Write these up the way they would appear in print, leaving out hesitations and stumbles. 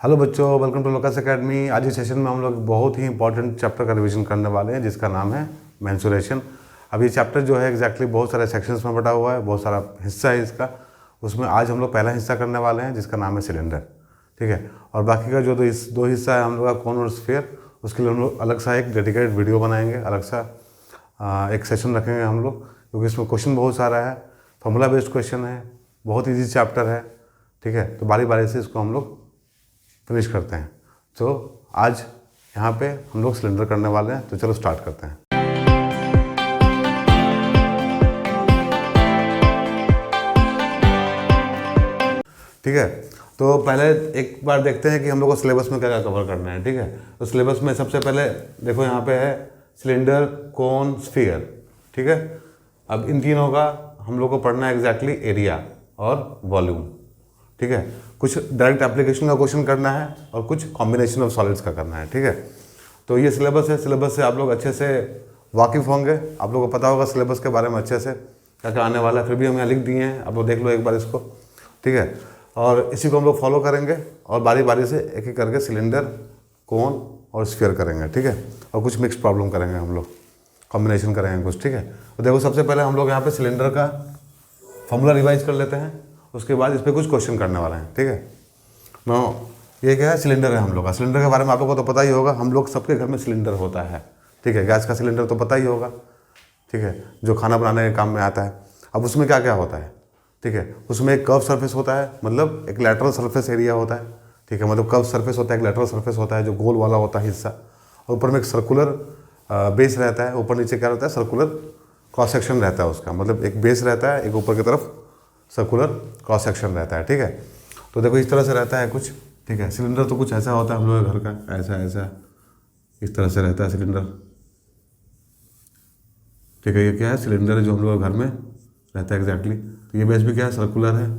Hello बच्चों, welcome to locus academy. आज इस सेशन में हम लोग बहुत ही इंपॉर्टेंट चैप्टर का रिवीजन करने वाले हैं जिसका नाम है मेंसुरेशन। अब ये चैप्टर जो है एग्जैक्टली बहुत सारे सेक्शंस में बटा हुआ है, बहुत सारा हिस्सा है इसका। उसमें आज हम लोग पहला हिस्सा करने वाले हैं जिसका नाम है सिलेंडर, ठीक है। और बाकी का जो दो हिस्सा है हम लोग का कॉन और स्फीयर, उसके लिए हम लोग अलग सा एक डेडिकेटेड वीडियो बनाएंगे, अलग सा एक सेशन रखेंगे हम लोग, क्योंकि इसमें क्वेश्चन बहुत सारा है, फॉर्मूला बेस्ड क्वेश्चन है, बहुत ईजी चैप्टर है, ठीक है। तो बारी बारी से इसको हम लोग फिनिश करते हैं। तो आज यहाँ पे हम लोग सिलेंडर करने वाले हैं, तो चलो स्टार्ट करते हैं। ठीक है, तो पहले एक बार देखते हैं कि हम लोग को सिलेबस में क्या क्या कवर करना है, ठीक है। तो सिलेबस में सबसे पहले देखो यहाँ पे है सिलेंडर, कोन, स्फीयर, ठीक है। अब इन तीनों का हम लोग को पढ़ना है एग्जैक्टली एरिया और वॉल्यूम, ठीक है। कुछ डायरेक्ट एप्लीकेशन का क्वेश्चन करना है और कुछ कॉम्बिनेशन ऑफ सॉलिड्स का करना है, ठीक है। तो ये सिलेबस है, सिलेबस से आप लोग अच्छे से वाकिफ़ होंगे, आप लोगों को पता होगा सिलेबस के बारे में अच्छे से क्या क्या आने वाला है। फिर भी हम यहाँ लिख दिए हैं, आप लोग देख लो एक बार इसको, ठीक है। और इसी को हम लोग फॉलो करेंगे और बारी बारी से एक एक करके सिलेंडर, कोन और स्फीयर करेंगे, ठीक है। और कुछ मिक्स प्रॉब्लम करेंगे हम लोग, कॉम्बिनेशन करेंगे कुछ, ठीक है। तो देखो सबसे पहले हम लोग यहाँ पे सिलेंडर का फॉर्मूला रिवाइज कर लेते हैं, उसके बाद इस पर कुछ क्वेश्चन करने वाले हैं, ठीक है। ये क्या है, सिलेंडर है हम लोग का। सिलेंडर के बारे में आप लोगों को तो पता ही होगा, हम लोग सबके घर में सिलेंडर होता है, ठीक है। गैस का सिलेंडर तो पता ही होगा, ठीक है, जो खाना बनाने के काम में आता है। अब उसमें क्या क्या होता है, ठीक है। उसमें एक कर्व सरफेस होता है, मतलब एक लैटरल सरफेस एरिया होता है, ठीक है। मतलब कर्व सरफेस होता है, एक लैटरल सरफेस होता है जो गोल वाला होता है हिस्सा, और ऊपर में एक सर्कुलर बेस रहता है। ऊपर नीचे क्या रहता है, सर्कुलर क्रॉस सेक्शन रहता है उसका, मतलब एक बेस रहता है, एक ऊपर की तरफ सर्कुलर क्रॉस सेक्शन रहता है, ठीक है। तो देखो इस तरह से रहता है कुछ, ठीक है। सिलेंडर तो कुछ ऐसा होता है हम लोग के घर का, ऐसा ऐसा इस तरह से रहता है सिलेंडर, ठीक है। ये क्या है, सिलेंडर है जो हम लोग के घर में रहता है एग्जैक्टली। तो ये बेस भी क्या है, सर्कुलर है,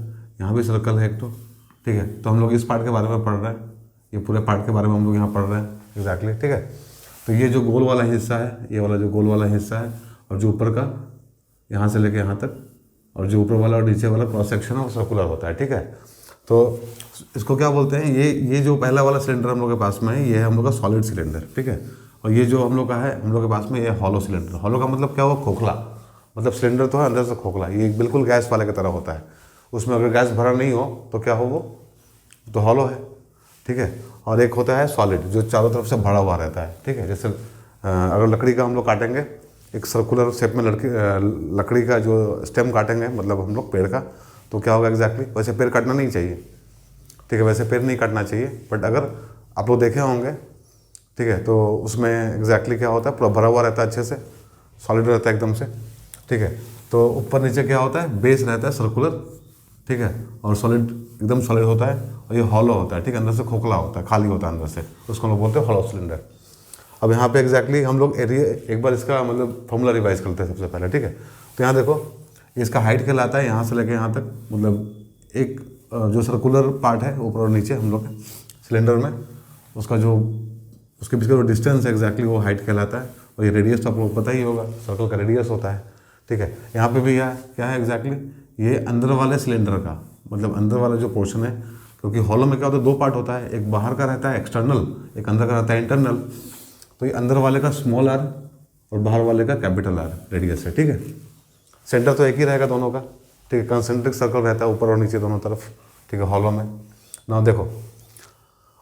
यहाँ भी सर्कल है एक तो, ठीक है। तो हम लोग इस पार्ट के बारे में पढ़ रहे हैं, ये पूरे पार्ट के बारे में हम लोग यहाँ पढ़ रहे हैं एग्जैक्टली, ठीक है। तो ये जो गोल वाला हिस्सा है, ये वाला जो गोल वाला हिस्सा है, और जो ऊपर का यहाँ से लेके यहाँ तक, और जो ऊपर वाला और नीचे वाला क्रॉस सेक्शन है वो सर्कुलर होता है, ठीक है। तो इसको क्या बोलते हैं, ये जो पहला वाला सिलेंडर हम लोग के पास में है, ये है हम लोग का सॉलिड सिलेंडर, ठीक है। और ये जो हम लोग का है हम लोग के पास में, ये हॉलो सिलेंडर। हॉलो का मतलब क्या हुआ, खोखला, मतलब सिलेंडर तो है अंदर से खोखला, ये बिल्कुल गैस वाले की तरह होता है। उसमें अगर गैस भरा नहीं हो तो क्या हो, वो तो हॉलो है, ठीक है। और एक होता है सॉलिड जो चारों तरफ से भरा हुआ रहता है, ठीक है। जैसे अगर लकड़ी का हम लोग काटेंगे, एक सर्कुलर शेप में लकड़ी का जो स्टेम काटेंगे, मतलब हम लोग पेड़ का, तो क्या होगा एग्जैक्टली, वैसे पेड़ काटना नहीं चाहिए, ठीक है, वैसे पेड़ नहीं काटना चाहिए। बट अगर आप लोग देखे होंगे, ठीक है, तो उसमें एग्जैक्टली क्या होता है, पूरा भरा हुआ रहता है, अच्छे से सॉलिड रहता है एकदम से, ठीक है। तो ऊपर नीचे क्या होता है, बेस रहता है सर्कुलर, ठीक है, और सॉलिड एकदम सॉलिड होता है। और ये हॉलो होता है, ठीक है, अंदर से खोखला होता है, खाली होता है अंदर से, उसको हम लोग बोलते हैं हॉलो सिलेंडर। अब यहाँ पे एग्जैक्टली हम लोग एरिया एक बार इसका मतलब फॉर्मूला रिवाइज करते हैं सबसे पहले, ठीक है। तो यहाँ देखो इसका हाइट कहलाता है यहाँ से लेके यहाँ तक, मतलब एक जो सर्कुलर पार्ट है ऊपर और नीचे हम लोग सिलेंडर में, उसका जो उसके बीच का जो डिस्टेंस है एग्जैक्टली वो हाइट कहलाता है। और ये रेडियस तो आप लोग पता ही होगा, सर्कल का रेडियस होता है, ठीक है। यहाँ पे भी क्या है एग्जैक्टली, ये अंदर वाले सिलेंडर का, मतलब अंदर वाला जो पोर्शन है, क्योंकि हॉलो में क्या होता है, दो पार्ट होता है, एक बाहर का रहता है एक्सटर्नल, एक अंदर का रहता है इंटरनल। तो ये अंदर वाले का स्मॉल आर और बाहर वाले का कैपिटल आर रेडियस है, ठीक है। सेंटर तो एक ही रहेगा दोनों का, ठीक है। कंसेंट्रिक सर्कल रहता है ऊपर और नीचे दोनों तरफ, ठीक है, हॉलो में। ना देखो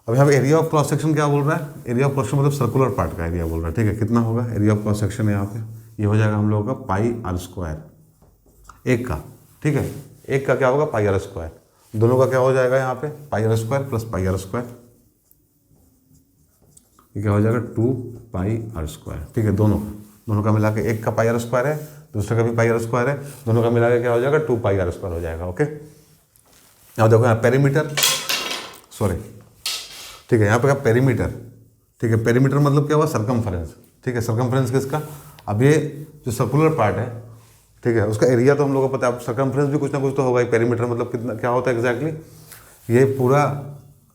अब यहाँ पे एरिया ऑफ क्रॉस सेक्शन क्या बोल रहा है, एरिया ऑफ क्रॉस सेक्शन मतलब सर्कुलर पार्ट का एरिया बोल रहा है, ठीक है। कितना होगा एरिया ऑफ क्रॉस सेक्शन यहाँ पे, ये हो जाएगा हम लोगों का पाई आर स्क्वायर, एक का, ठीक है। एक का क्या होगा, पाई आर स्क्वायर, दोनों का क्या हो जाएगा यहाँ पे, pi are square plus pi are square, ये क्या हो जाएगा 2 पाई आर स्क्वायर, ठीक है। दोनों का मिला के, एक का पाई आर स्क्वायर है, दूसरे का भी पाई आर स्क्वायर है, दोनों का मिला के क्या हो जाएगा 2 पाई आर स्क्वायर हो जाएगा, ओके। यहाँ देखो यहाँ पेरीमीटर, सॉरी, ठीक है, यहाँ पे क्या पेरीमीटर, ठीक है। पेरीमीटर मतलब क्या हुआ, सर्कमफ्रेंस, ठीक है। सर्कमफ्रेंस किसका, अब ये जो सर्कुलर पार्ट है, ठीक है, उसका एरिया तो हम लोगों को पता है, अब सर्कमफ्रेंस भी कुछ ना कुछ तो होगा ही। पेरीमीटर मतलब कितना क्या होता है एग्जैक्टली, ये पूरा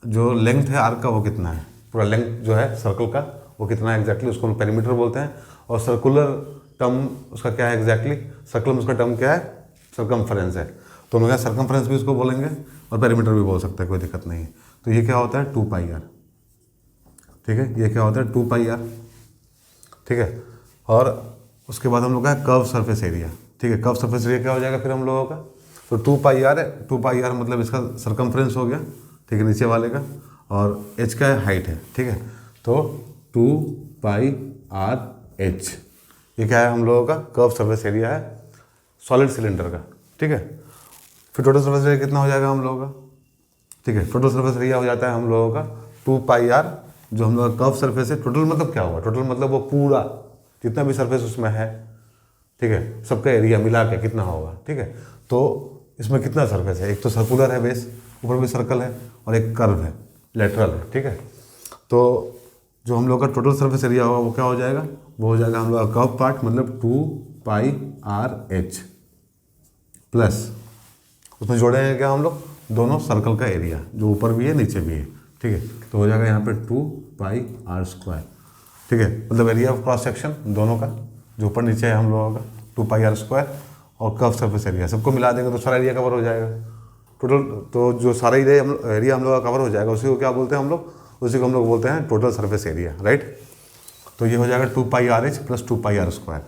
जो लेंथ है आर्क का वो कितना है, पूरा लेंथ जो है सर्कल का वो कितना है एग्जैक्टली, उसको हम पेरीमीटर बोलते हैं। और सर्कुलर टर्म उसका क्या है एग्जैक्टली, सर्कल में उसका टर्म क्या है, सर्कमफ्रेंस है। तो हम लोग सर्कमफ्रेंस भी उसको बोलेंगे और पेरीमीटर भी बोल सकते हैं, कोई दिक्कत नहीं है। तो ये क्या होता है 2πr, ठीक है, ये क्या होता है 2πr, ठीक है। और उसके बाद हम लोग का कर्व सरफेस एरिया, ठीक है, कर्व सरफेस एरिया क्या हो जाएगा फिर हम लोगों का, तो 2πr है, 2πr मतलब इसका सरकमफ्रेंस हो गया, ठीक है, नीचे वाले का, और h का हाइट है, ठीक है, तो 2πrh ये क्या है हम लोगों का कर्व सरफेस एरिया है सॉलिड सिलेंडर का, ठीक है। फिर टोटल सरफेस एरिया कितना हो जाएगा हम लोगों का, ठीक है, टोटल सरफेस एरिया हो जाता है हम लोगों का 2πr, जो हम लोग का कर्व सरफेस है। टोटल मतलब क्या होगा, टोटल मतलब वो पूरा जितना भी सरफेस उसमें है, ठीक है, सबका एरिया मिला के कितना होगा, ठीक है। तो इसमें कितना सरफेस है, एक तो सर्कुलर है बेस, ऊपर भी सर्कल है, और एक कर्व है, लेटरल है, ठीक है। तो जो हम लोग का टोटल सरफेस एरिया होगा वो क्या हो जाएगा, वो हो जाएगा हम लोग का कर्व पार्ट मतलब 2πrh प्लस उसमें जोड़ेंगे क्या हम लोग दोनों सर्कल का एरिया जो ऊपर भी है नीचे भी है, ठीक है, तो हो जाएगा यहाँ पे 2πr², ठीक है, मतलब एरिया ऑफ क्रॉस सेक्शन दोनों का जो ऊपर नीचे है हम लोगों का 2πr² और कर्व सरफेस एरिया सबको मिला देंगे तो सारा एरिया कवर हो जाएगा टोटल। तो जो सारा एरिया हम लोग का कवर हो जाएगा उसी को क्या बोलते हैं हम लोग, उसी को हम लोग बोलते हैं टोटल सरफेस एरिया, राइट। तो ये हो जाएगा 2πrh प्लस 2πr²।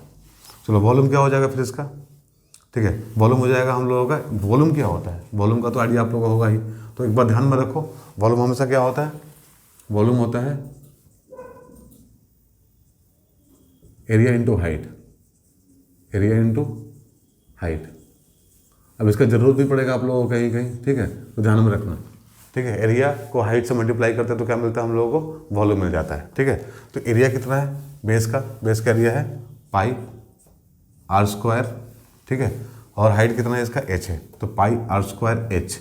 चलो वॉल्यूम क्या हो जाएगा फिर इसका, ठीक है, वॉल्यूम हो जाएगा हम लोगों का, वॉल्यूम क्या होता है, वॉल्यूम का तो आइडिया आप लोगों को होगा ही, तो एक बार ध्यान में रखो, वॉल्यूम हमेशा क्या होता है, वॉल्यूम होता है area into height, area into height. अब इसका जरूरत भी पड़ेगा आप लोगों को कहीं कहीं, ठीक है, तो ध्यान में रखना, ठीक है। एरिया को हाइट से मल्टीप्लाई करते हैं तो क्या मिलता है हम लोगों को, वॉल्यूम मिल जाता है, ठीक है। तो एरिया कितना है बेस का एरिया है πr², ठीक है, और हाइट कितना है इसका h है, तो πr²h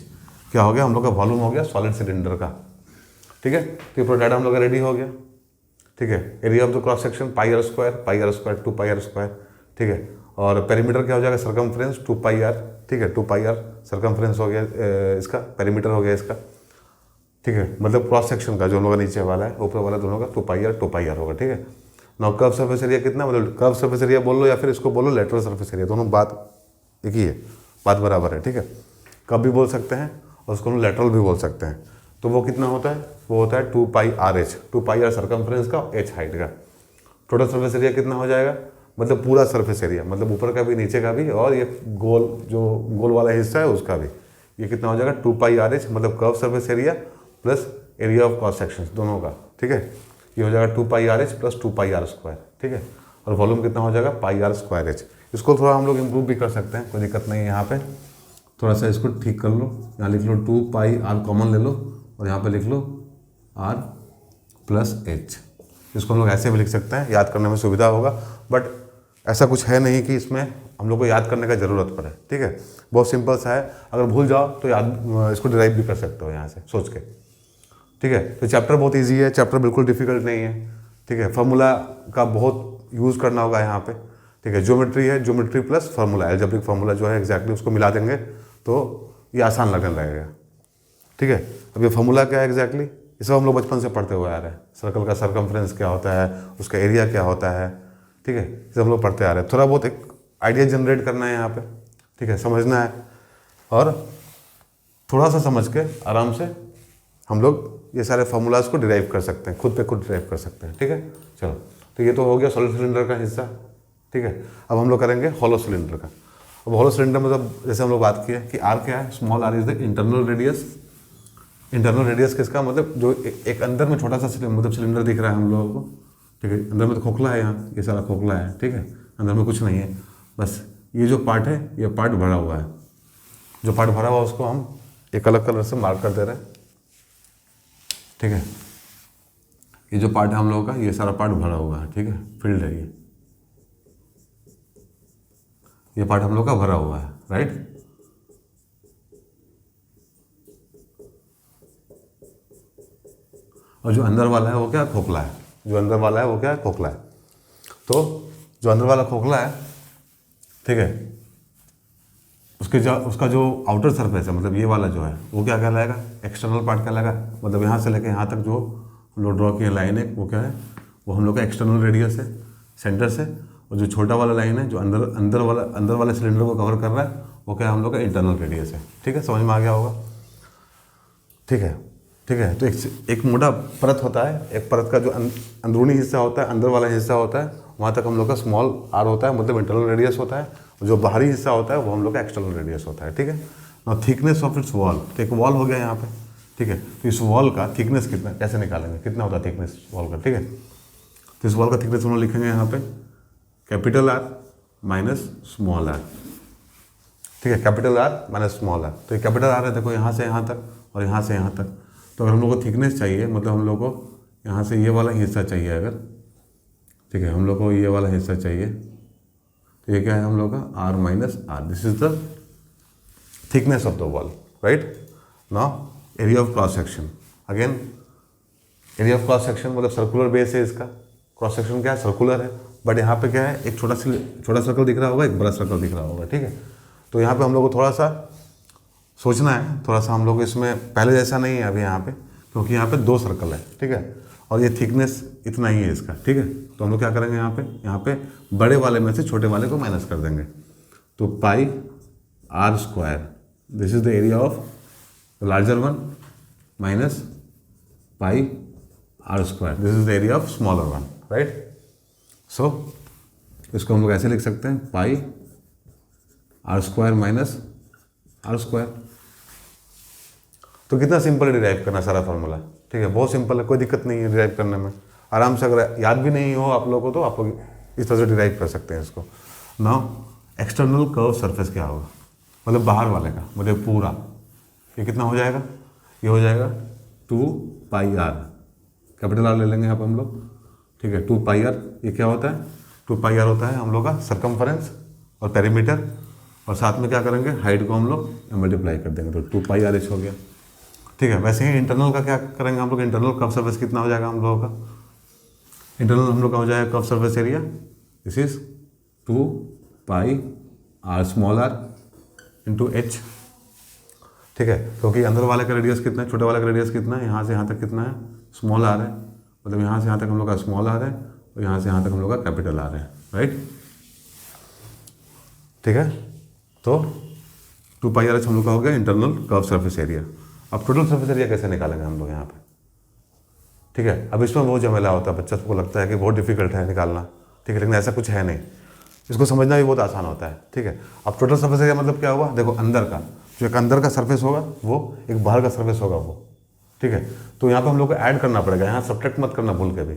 क्या हो गया हम लोग का वॉल्यूम हो गया सॉलिड सिलेंडर का, ठीक है। तो ये पूरा डाटा हम लोग का रेडी हो गया, ठीक है। Area of the cross section πr², 2πr², ठीक है, और पेरीमीटर क्या हो जाएगा सर्कमफ्रेंस 2πr, ठीक है, 2πr सर्कमफ्रेंस हो गया इसका, पेरीमीटर हो गया इसका, ठीक है, मतलब क्रॉस सेक्शन का जो हम लोग का नीचे वाला है ऊपर वाला दोनों का 2πr होगा, ठीक है। नाउ कर्व सरफेस एरिया कितना, मतलब कर्व सरफेस एरिया बोल लो या फिर इसको बोलो लेटरल सरफेस एरिया, दोनों बात एक ही है, बात बराबर है, ठीक है। कब भी बोल सकते हैं और उसको हम लेटरल भी बोल सकते हैं। तो वो कितना होता है, वो होता है 2πrh, 2πr सर्कमफ्रेंस का, h हाइट का। टोटल सरफेस एरिया कितना हो जाएगा, मतलब पूरा सरफेस एरिया, मतलब ऊपर का भी नीचे का भी और ये गोल जो गोल वाला हिस्सा है उसका भी, ये कितना हो जाएगा 2πrh मतलब curve surface area plus area of cross section दोनों का, ठीक है। ये हो जाएगा 2πrh प्लस 2πr², ठीक है, और वॉल्यूम कितना हो जाएगा πr²h। इसको थोड़ा हम लोग इम्प्रूव भी कर सकते हैं, कोई दिक्कत नहीं है। यहाँ पे थोड़ा सा इसको ठीक कर लो, यहाँ लिख लो 2πr कॉमन ले लो और यहाँ पे लिख लो r प्लस h। इसको हम लोग ऐसे भी लिख सकते हैं, याद करने में सुविधा होगा, बट ऐसा कुछ है नहीं कि इसमें हम लोग को याद करने का ज़रूरत पड़े, ठीक है, बहुत सिंपल सा है। अगर भूल जाओ तो याद इसको डिराइव भी कर सकते हो यहाँ से सोच के, ठीक है। तो चैप्टर बहुत इजी है, चैप्टर बिल्कुल डिफिकल्ट नहीं है, ठीक है। फार्मूला का बहुत यूज़ करना होगा यहाँ पे, ठीक है। ज्योमेट्री है, geometry plus formula, algebraic formula जो है एग्जैक्टली उसको मिला देंगे तो ये आसान लगने लगेगा, ठीक है। अब ये फार्मूला क्या है एग्जैक्टली, ये सब हम लोग बचपन से पढ़ते हुए आ रहे हैं। सर्कल का सर्कमफ्रेंस क्या होता है, उसका एरिया क्या होता है, ठीक है, ये सब हम लोग पढ़ते आ रहे हैं। थोड़ा बहुत एक आइडिया जनरेट करना है यहाँ पे, ठीक है, समझना है, और थोड़ा सा समझ के आराम से हम लोग ये सारे फार्मूलाज को डिराइव कर सकते हैं, खुद पे खुद डिराइव कर सकते हैं, ठीक है। चलो, तो ये तो हो गया सॉलिड सिलेंडर का हिस्सा, ठीक है। अब हम लोग करेंगे हॉलो सिलेंडर का। अब हॉलो सिलेंडर मतलब जैसे हम लोग बात किए कि आर क्या है, small r is the internal radius. Internal radius किसका, मतलब जो एक अंदर में छोटा सा मतलब सिलेंडर दिख रहा है हम लोगों को, ठीक है। अंदर में तो खोखला है, यहाँ ये सारा खोखला है, ठीक है, अंदर में कुछ नहीं है, बस ये जो पार्ट है ये पार्ट भरा हुआ है। जो पार्ट भरा हुआ है उसको हम एक अलग कलर से मार्क कर दे रहे हैं, ठीक है। ये जो पार्ट है हम लोगों का ये सारा पार्ट भरा हुआ है, ठीक है, फील्ड है ये पार्ट हम लोग का भरा हुआ है, राइट। और जो अंदर वाला है वो क्या, खोखला है। जो अंदर वाला है वो क्या है, खोखला है। तो जो अंदर वाला खोखला है, ठीक है, उसका जो आउटर सरफेस है, मतलब ये वाला जो है वो क्या कहलाएगा, एक्सटर्नल पार्ट कहलाएगा। मतलब यहाँ से लेकर यहाँ तक जो हम लोग ड्रॉ किए लाइन है वो क्या है, वो हम लोग का एक्सटर्नल रेडियस है सेंटर से। और जो छोटा वाला लाइन है जो अंदर वाले सिलेंडर को कवर कर रहा है वो क्या है, हम लोग का इंटरनल रेडियस है, ठीक है, समझ में आ गया होगा, ठीक है। ठीक है। तो एक मोटा परत होता है, एक परत का जो अंदरूनी हिस्सा होता है, अंदर वाला हिस्सा होता है, वहाँ तक हम लोग का स्मॉल आर होता है, मतलब इंटरनल रेडियस होता है। जो बाहरी हिस्सा होता है वो हम लोग का एक्सटर्नल रेडियस होता है। ठीक है। ना थिकनेस ऑफ इट्स वॉल, तो एक वॉल हो गया यहाँ पे। ठीक है। तो इस वॉल का थिकनेस कितना, कैसे निकालेंगे, कितना होता है थिकनेस वॉल का। ठीक है। तो इस वॉल का थिकनेस हम लोग लिखेंगे यहाँ पे capital R minus small r. ठीक है। Capital R minus small r. तो ये कैपिटल आर है, देखो यहाँ से यहाँ तक और यहाँ से यहाँ तक। तो अगर हम लोग को थिकनेस चाहिए, मतलब हम लोग को यहाँ से ये वाला हिस्सा चाहिए अगर, ठीक है, हम लोग को ये वाला हिस्सा चाहिए, तो ये क्या है हम लोग का R minus r. This is the thickness of the wall, right. Now area of cross section, again area of cross section मतलब सर्कुलर बेस है इसका, क्रॉस सेक्शन क्या है, सर्कुलर है। बट यहाँ पे क्या है, एक छोटा सर्कल दिख रहा होगा, एक बड़ा सर्कल दिख रहा होगा। ठीक है। तो यहाँ पे हम लोग को थोड़ा सा सोचना है, थोड़ा सा हम लोग इसमें पहले जैसा नहीं है अभी यहाँ पे, क्योंकि यहाँ पे 2 सर्कल है। ठीक है। और ये थिकनेस इतना ही है इसका। ठीक है। तो हम लोग क्या करेंगे, यहाँ पे बड़े वाले में से छोटे वाले को माइनस कर देंगे। तो pi are square, this is the area of the larger one, minus pi are square, this is the area of smaller one, right. So इसको हम लोग ऐसे लिख सकते हैं, pi are square minus are square. तो कितना सिंपल है डिराइव करना सारा फार्मूला। ठीक है। बहुत सिंपल है, कोई दिक्कत नहीं है डिराइव करने में। आराम से, अगर याद भी नहीं हो आप लोगों को तो आप लोग इस तरह से डिराइव कर सकते हैं इसको। नाउ एक्सटर्नल कर्व सरफेस क्या होगा, मतलब बाहर वाले का, मतलब पूरा, ये कितना हो जाएगा, ये हो जाएगा 2 पाई आर, कैपिटल आर ले लेंगे यहाँ पर हम लोग। ठीक है। 2 पाई आर, ये क्या होता है, 2 पाई आर होता है हम लोग का सर्कमफरेंस और पेरीमीटर, और साथ में क्या करेंगे, हाइट को हम लोग मल्टीप्लाई कर देंगे, तो 2 पाई आर एच हो गया। ठीक है। वैसे ही इंटरनल का क्या करेंगे हम लोग, इंटरनल कर्व सरफेस कितना हो जाएगा हम लोगों का, इंटरनल हम लोग का हो जाएगा curve surface area, this is 2 pi r small r into h. ठीक है। क्योंकि अंदर वाले का रेडियस कितना है, छोटे वाले का रेडियस कितना है, यहाँ से यहाँ तक कितना है, स्मॉल आर है, मतलब यहाँ से यहाँ तक हम लोग का स्मॉल आर है, और यहाँ से यहाँ तक हम लोग का कैपिटल आर है, राइट। ठीक है। तो 2 पाई आर एच हम लोग का हो गया इंटरनल कर्व सरफेस एरिया। अब टोटल सरफेस एरिया कैसे निकालेंगे हम लोग यहाँ पे। ठीक है। अब इसमें बहुत झमेला होता है, बच्चा को लगता है कि बहुत डिफिकल्ट है निकालना। ठीक है। लेकिन ऐसा कुछ है नहीं, इसको समझना भी बहुत आसान होता है। ठीक है। अब टोटल सरफेस एरिया मतलब क्या हुआ, देखो अंदर का, जो एक अंदर का सरफेस होगा वो, एक बाहर का सरफेस होगा वो। ठीक है। तो यहाँ पे हम लोग को ऐड करना पड़ेगा, यहाँ सब्ट्रैक्ट मत करना भूल के भी।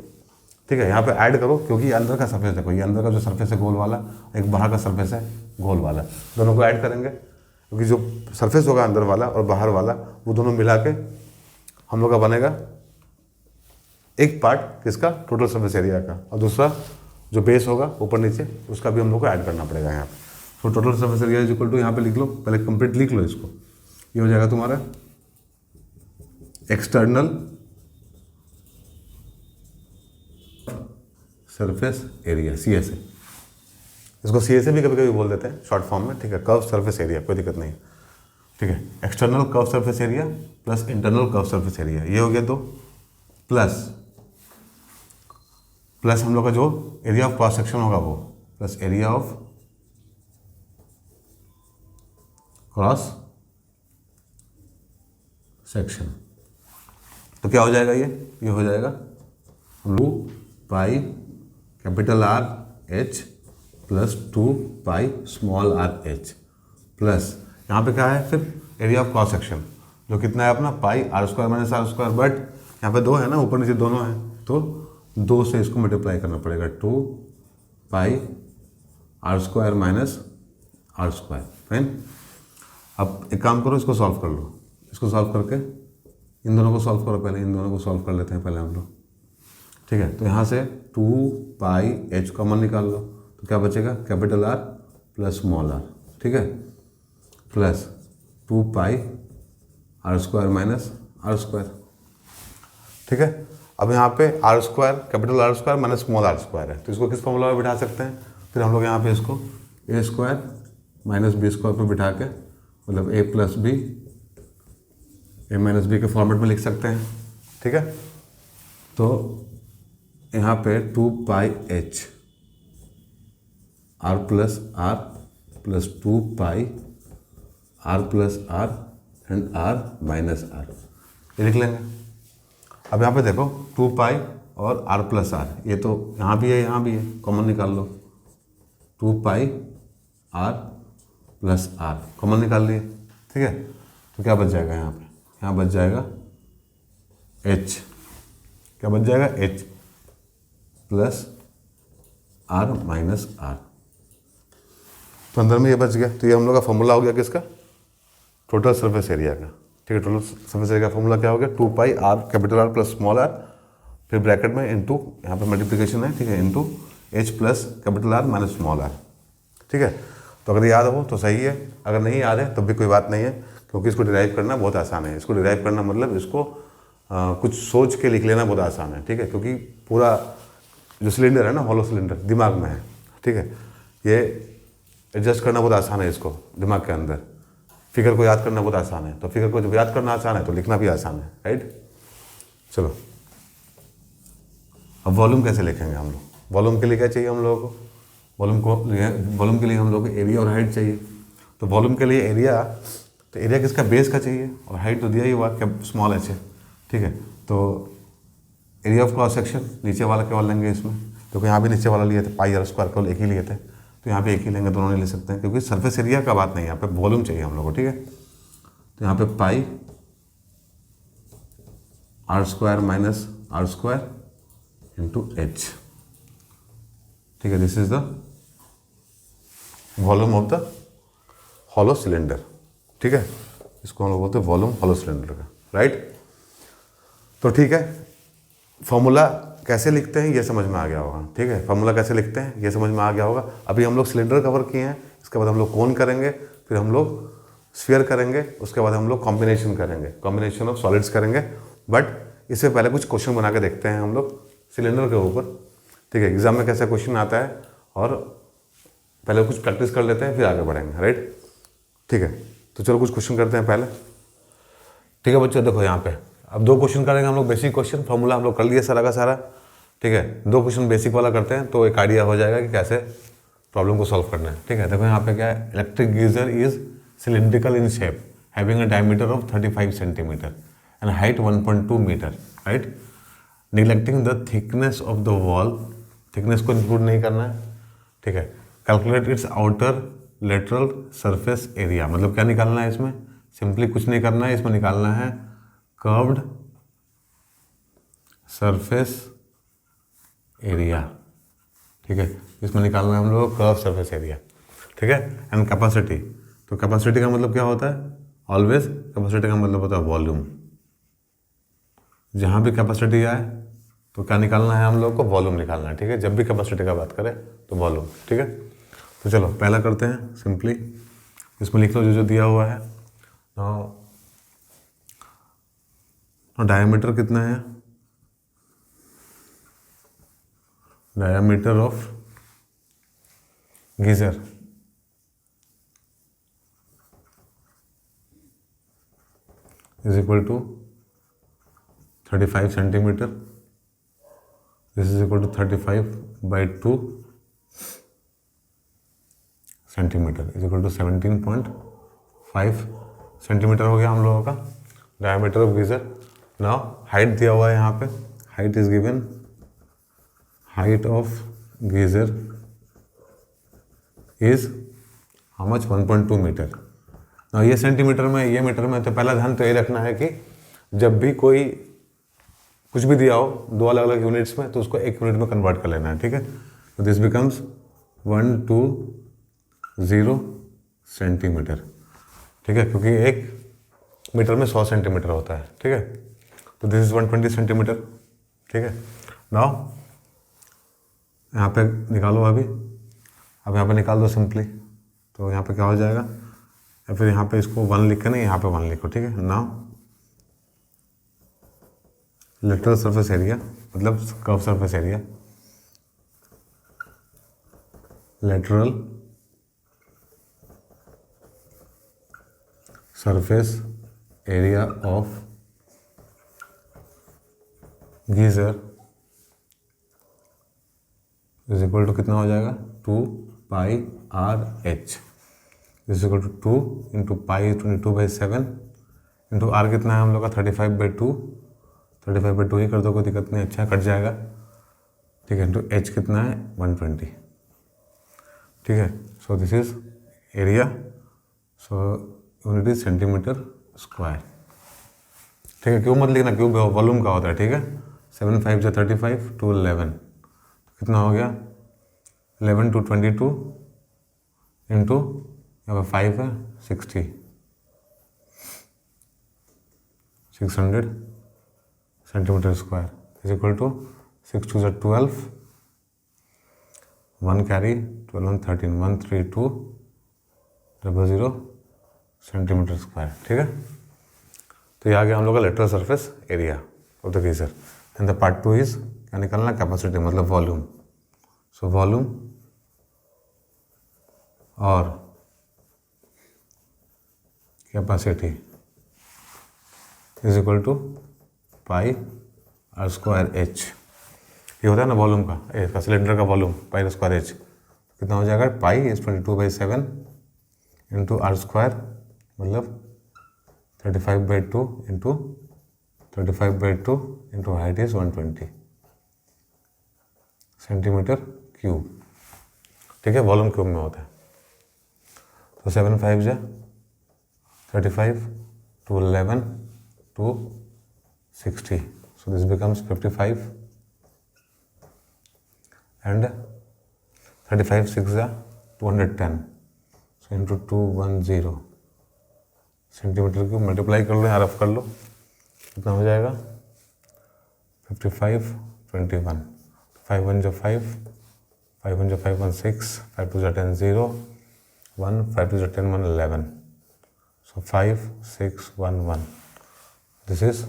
ठीक है। यहाँ पे ऐड करो, क्योंकि अंदर का सरफेस देखो, ये अंदर का जो सरफेस है गोल वाला, एक बाहर का सरफेस है गोल वाला, दोनों को ऐड करेंगे, क्योंकि जो सरफेस होगा अंदर वाला और बाहर वाला, वो दोनों मिला के हम लोग का बनेगा एक पार्ट किसका, टोटल सरफेस एरिया का, और दूसरा जो बेस होगा ऊपर नीचे, उसका भी हम लोग को ऐड करना पड़ेगा यहाँ पे। तो total surface area is equal to, यहाँ पे लिख लो, पहले कंप्लीट लिख लो इसको, ये हो जाएगा तुम्हारा एक्सटर्नल सरफेस एरिया, CSA। इसको CSA भी कभी कभी बोल देते हैं शॉर्ट फॉर्म में। ठीक है। कर्व सरफेस एरिया, कोई दिक्कत नहीं। ठीक है। External curve surface area plus internal curve surface area, ये हो गया 2, प्लस हम लोग का जो एरिया ऑफ क्रॉस सेक्शन होगा वो, plus area of cross section. तो क्या हो जाएगा, ये हो जाएगा 2 pi capital R H plus 2 pi small are H, plus यहाँ पे क्या है फिर एरिया ऑफ क्रॉस सेक्शन, जो कितना है अपना pi are square minus are square, but यहाँ पे 2 है ना, ऊपर नीचे दोनों है, तो 2 से इसको मल्टीप्लाई करना पड़ेगा, 2 pi are square minus are square. Fine. अब एक काम करो, इसको सॉल्व कर लो, इसको सॉल्व करके इन दोनों को सॉल्व करो, पहले इन दोनों को सॉल्व कर लेते हैं पहले हम लोग। ठीक है। तो यहाँ से 2 पाई एच कॉमन निकाल लो, तो क्या बचेगा, capital R plus small r. ठीक है। Plus 2 pi are square minus are square. ठीक है। अब यहाँ पे r square, capital R square minus small r square है, तो इसको किस फॉर्मूला में बिठा सकते हैं, फिर हम लोग यहाँ पे इसको ए स्क्वायर माइनस बी स्क्वायर पर बिठा के, मतलब ए प्लस बी, ए माइनस बी के फॉर्मेट में लिख सकते हैं। ठीक है। तो यहाँ पे 2 pi H R plus 2 pi R plus R and R minus R, ये लिख लेंगे। अब यहाँ पे देखो 2 पाई और r प्लस आर, ये तो यहाँ भी है यहाँ भी है, कॉमन निकाल लो। 2 pi r plus are common निकाल लिए, ठीक है। तो क्या बच जाएगा यहाँ पे, यहाँ बच जाएगा h, क्या बच जाएगा h plus r minus r. तो अंदर में ये बच गया। तो ये हम लोग का फॉर्मूला हो गया किसका, टोटल सरफेस एरिया का, ठीक है। टोटल सरफेस एरिया का फॉर्मूला क्या हो गया, 2 pi r capital R plus small r, फिर ब्रैकेट में इनटू, यहाँ पे मल्टीप्लिकेशन है, ठीक है, into h plus capital R minus small r, ठीक है। तो अगर याद हो तो सही है, अगर नहीं याद है तब भी कोई बात नहीं है, क्योंकि इसको डिराइव करना बहुत आसान है। इसको डिराइव करना मतलब इसको कुछ सोच के लिख लेना बहुत आसान है, ठीक है। क्योंकि पूरा जो सिलेंडर है ना, हॉलो सिलेंडर दिमाग में है, ठीक है। ये एडजस्ट करना बहुत आसान है इसको दिमाग के अंदर। फिगर को याद करना बहुत आसान है, तो फिगर को जब याद करना आसान है तो लिखना भी आसान है, राइट। चलो अब वॉल्यूम कैसे लिखेंगे हम लोग। वॉल्यूम के लिए क्या चाहिए हम लोगों को, वॉल्यूम के लिए हम लोग को एरिया और हाइट चाहिए। तो वॉल्यूम के लिए एरिया, तो एरिया किसका, बेस का चाहिए, और हाइट तो दिया ही हुआ क्या, स्मॉल h है, ठीक है। तो एरिया ऑफ क्रॉस सेक्शन नीचे वाला केवल लेंगे इसमें, क्योंकि यहाँ भी नीचे वाला लिए थे, पाई r स्क्वायर केवल एक ही लिए थे, तो यहाँ पे एक ही लेंगे, दोनों नहीं ले सकते हैं, क्योंकि सरफेस एरिया का बात नहीं है, यहाँ पे वॉल्यूम चाहिए हम लोग को, ठीक है। तो यहाँ पे पाई r square minus r square into h, ठीक है। This is the volume of the hollow cylinder, ठीक है। इसको हम लोग बोलते हैं वॉल्यूम हॉलो सिलेंडर का, राइट। तो ठीक है, फॉर्मूला कैसे लिखते हैं ये समझ में आ गया होगा, ठीक है। फॉर्मूला कैसे लिखते हैं ये समझ में आ गया होगा। अभी हम लोग सिलेंडर कवर किए हैं, इसके बाद हम लोग कोन करेंगे, फिर हम लोग स्फीयर करेंगे, उसके बाद हम लोग कॉम्बिनेशन करेंगे, कॉम्बिनेशन ऑफ सॉलिड्स करेंगे। बट इससे पहले कुछ क्वेश्चन बना के देखते हैं हम लोग सिलेंडर के ऊपर, ठीक है। एग्जाम में कैसा क्वेश्चन आता है, और पहले कुछ प्रैक्टिस कर लेते हैं, फिर आगे बढ़ेंगे, राइट, ठीक है। तो चलो कुछ क्वेश्चन करते हैं पहले, ठीक है बच्चों। देखो यहाँ पे अब 2 क्वेश्चन करेंगे हम लोग, बेसिक क्वेश्चन, फॉर्मूला हम लोग कर लिए सारा का सारा, ठीक है। 2 क्वेश्चन बेसिक वाला करते हैं तो एक आइडिया हो जाएगा कि कैसे प्रॉब्लम को सॉल्व करना है, ठीक है। देखो यहाँ पे क्या है, electric geyser is cylindrical in shape having a diameter of 35 centimetre and height 1.2 metre, right. Neglecting the thickness of the wall, thickness को इंक्लूड नहीं करना है, ठीक है। Calculate its outer lateral surface area, मतलब क्या निकालना है इसमें, सिंपली कुछ नहीं करना है, इसमें निकालना है कर्व्ड सरफेस एरिया, ठीक है। इसमें निकालना है हम लोग कर्व सरफेस एरिया, ठीक है। एंड कैपेसिटी, तो कैपेसिटी का मतलब क्या होता है, ऑलवेज कैपेसिटी का मतलब होता है वॉल्यूम। जहाँ भी कैपेसिटी आए तो क्या निकालना है हम लोग को, वॉल्यूम निकालना है, ठीक है। जब भी कैपेसिटी का बात करें तो वॉल्यूम, ठीक है। तो चलो पहला करते हैं सिंपली, इसमें लिख लो जो जो दिया हुआ है। डायमीटर कितना है, diameter of geyser is equal to 35 centimetre, this is equal to 35/2 centimetre is equal to 17.5 centimetre हो गया हम लोगों का diameter of geyser. Now height दिया हुआ है यहाँ पे, height is given, height of geyser is how much, 1.2 metre. Now ये सेंटीमीटर में, ये मीटर में, तो पहला ध्यान तो ये रखना है कि जब भी कोई कुछ भी दिया हो 2 अलग अलग यूनिट्स में, तो उसको 1 यूनिट में कन्वर्ट कर लेना है, ठीक है। तो दिस बिकम्स 120 सेंटीमीटर, ठीक है, क्योंकि 1 मीटर में 100 सेंटीमीटर होता है, ठीक है। तो दिस इज 120 सेंटीमीटर, ठीक है। नाउ यहाँ पे निकालो अभी, अब यहाँ पे निकाल दो सिंपली, तो यहाँ पे क्या हो जाएगा, या फिर यहाँ पे इसको 1 लिख के नहीं, यहाँ पे 1 लिखो, ठीक है। नाउ लेटरल सरफेस एरिया मतलब curve surface area, lateral surface area of geyser is equal to कितना हो जाएगा, 2 pi R H is equal to 2 into pi 22/7 into R कितना है हम लोग का 35/2, 35/2 ही कर दो, कोई दिक्कत नहीं, अच्छा कट जाएगा। ठीक है, तो h कितना है 120। ठीक है, so this is area, so unit is centimetre square. ठीक है, क्यों मत लिखना, क्यों वॉल्यूम का होता है। ठीक है, 7 5 जा 35 2 11, कितना हो गया 11 2 22 इंटू यहाँ पर 5 है 60 600 centimetre square is equal to 6 2 12, 1 carry 12 1 13 132 00 centimetre square. ठीक है, तो ये आ गया हम लोग का lateral surface area of the geyser. And the part 2 is क्या निकालना, कैपेसिटी मतलब वॉल्यूम। सो वॉल्यूम और capacity is equal to pi are square h. ये होता है ना वॉल्यूम का, इसका सिलेंडर का volume pi are square H, कितना हो जाएगा, pi is 22/7 into are square मतलब 35/2 into 35/2 into height is 120 centimetre cube. ठीक है, वॉल्यूम क्यूब में होता है। तो 7 5 जा 35 2 11 2 60, so this becomes 55 and 35 6 जा 210, so into 210 centimetre cube. Multiply कर लो या रफ कर लो, कितना हो जाएगा 55 21, 5 1 जा 5 5 1 जा 5 1 6 5 2 जा 10 0 1 5 2 जा 10 1 11, so 5 6 1 1, this is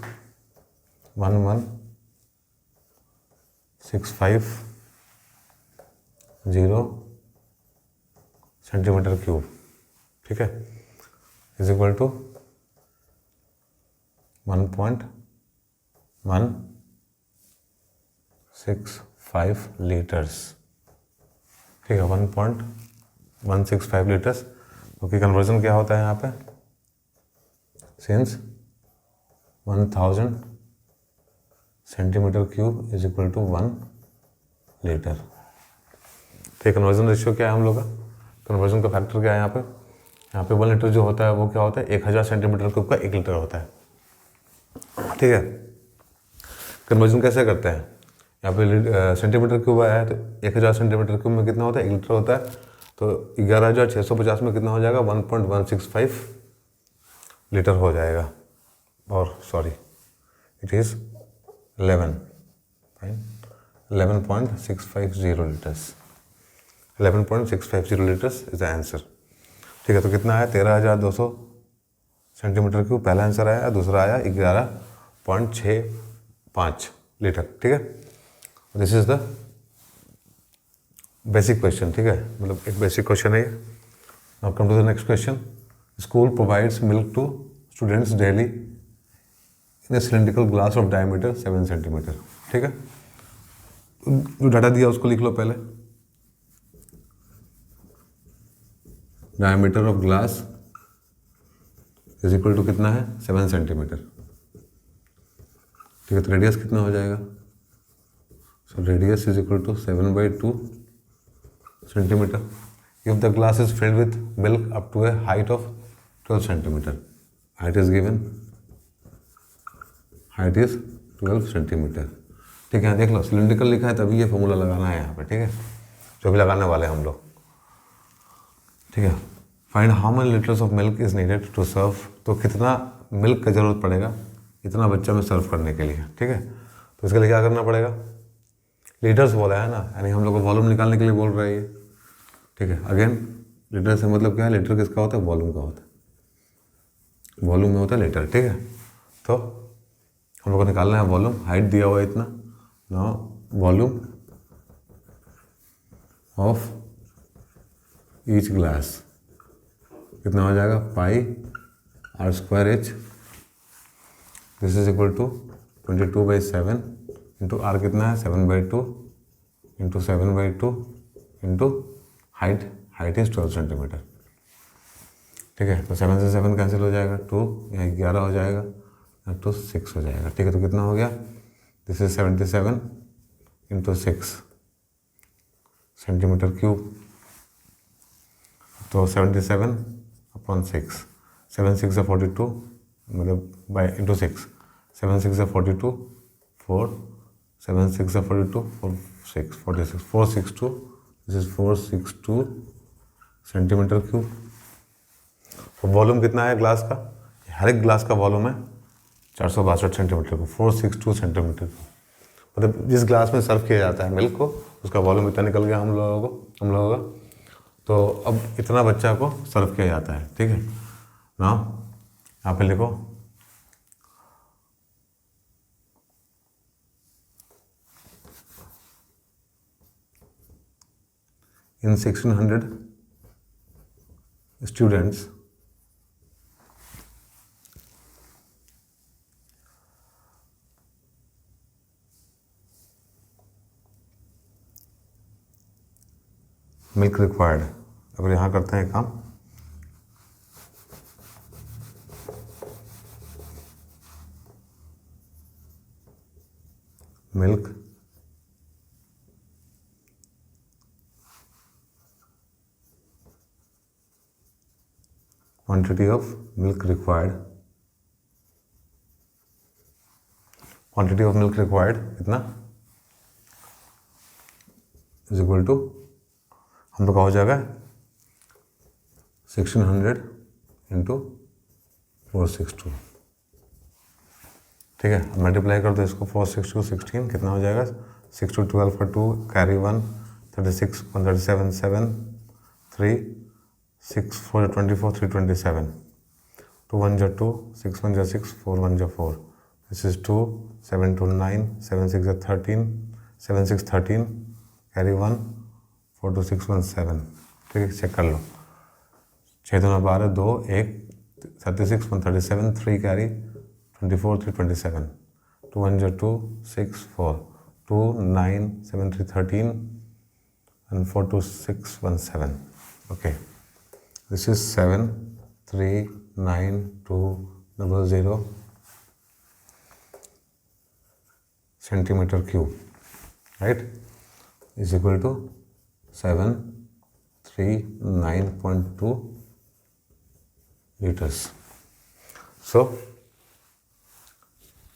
11650 centimetre cube. ठीक है, इज इक्वल टू 1.165 लीटर्स। ठीक है, 1.165 लीटर्स, क्योंकि कन्वर्जन क्या होता है यहाँ पे, since 1000 centimetre cube is equal to 1 litre. तो कन्वर्जन रेशियो क्या है हम लोग का, कन्वर्जन का फैक्टर क्या है यहाँ पे 1 लीटर जो होता है वो क्या होता है 1000 सेंटीमीटर क्यूब का 1 लीटर होता है। ठीक है, कन्वर्जन कैसे करते हैं, यहाँ पे सेंटीमीटर क्यूब आया है तो 1000 सेंटीमीटर क्यूब में कितना होता है 1 लीटर होता है, तो 11650 में कितना हो जाएगा 1.165 लीटर हो जाएगा, और sorry it is 11.650 litres, 11.650 litres is the answer. ठीक है, तो कितना है 13200 सेंटीमीटर क्यूब पहला आंसर आया, दूसरा आया 11.65 लीटर। ठीक है, this is the basic question. ठीक है, मतलब एक बेसिक क्वेश्चन है। Now come to the next question. School provides milk to students daily in a cylindrical glass of diameter 7 centimetre. ठीक है, जो डाटा दिया उसको लिख लो पहले। Diameter of glass is equal to कितना है 7 सेंटीमीटर। ठीक है, तो रेडियस कितना हो जाएगा, so radius is equal to 7/2 centimetre. If the glass is filled with milk up to a height of 12 centimetre, height is given, height is 12 centimetre. ठीक है, देख लो सिलिंड्रिकल लिखा है तभी ये फॉर्मूला लगाना है यहाँ पे। ठीक है, जो भी लगाने वाले हैं हम लोग। ठीक है, find how many litres of milk is needed to serve, तो कितना मिल्क का जरूरत पड़ेगा इतना बच्चा में सर्व करने के लिए। ठीक है, तो इसके लिए क्या करना पड़ेगा, लीटर्स बोला है ना, यानी हम लोग को वॉल्यूम निकालने के लिए बोल रहा है ये। ठीक है, अगेन लीटर से मतलब क्या है, लीटर किसका होता है, वॉल्यूम का होता है, वॉल्यूम में होता है लीटर। ठीक है, तो हम लोग को निकालना है वॉल्यूम, हाइट दिया हुआ है इतना, now volume of each glass कितना हो जाएगा, pi are square H, this is equal to 22/7 into R कितना है 7/2 into 7/2 into height, height is 12 centimetre. ठीक है, तो 7 से 7 कैंसिल हो जाएगा, 2 यहाँ 11 हो जाएगा, तो 6 हो जाएगा। ठीक है, तो कितना हो गया, this is 77 into 6 centimetre cube. तो 77 अपॉन 6, 7 6 42, मतलब by into 6, 7 6 42, 4, 7 6 42, 4 6 46, 462, this is 462 centimetre cube. तो वॉल्यूम कितना है ग्लास का, हर एक ग्लास का वॉल्यूम है 462 सेंटीमीटर को, 462 सेंटीमीटर को। मतलब जिस ग्लास में सर्व किया जाता है मिल्क को, उसका वॉल्यूम इतना निकल गया हम लोगों का। तो अब इतना बच्चा को सर्व किया जाता है। ठीक है ना, यहाँ पे लिखो इन 1600 students मिल्क रिक्वायर्ड। अगर यहाँ करते हैं काम, milk quantity of milk required, quantity of milk required कितना इज इक्वल टू, हम लोग का हो जाएगा 1600 इंटू 462। ठीक है, अब मल्टीप्लाई कर दो इसको, 462 16 कितना हो जाएगा, 6 to 12 का 2 कैरी 1 36 137 7 3 6 4 24 327, 2 1 2 6 1 6 4 1 4, this is 2 7 2 9 7 6 13 7 6 13 कैरी 1 4 2 6 1 7। ठीक है, चेक कर लो, 6 2 12 2 1 36 137 3 carry 24 327, 2 1 2 6 4 2 9 7 3 13 and 4 2 6 1 7। okay, this is 7 3 9 2 0 centimeter cube, right, is equal to 739.2 liters. So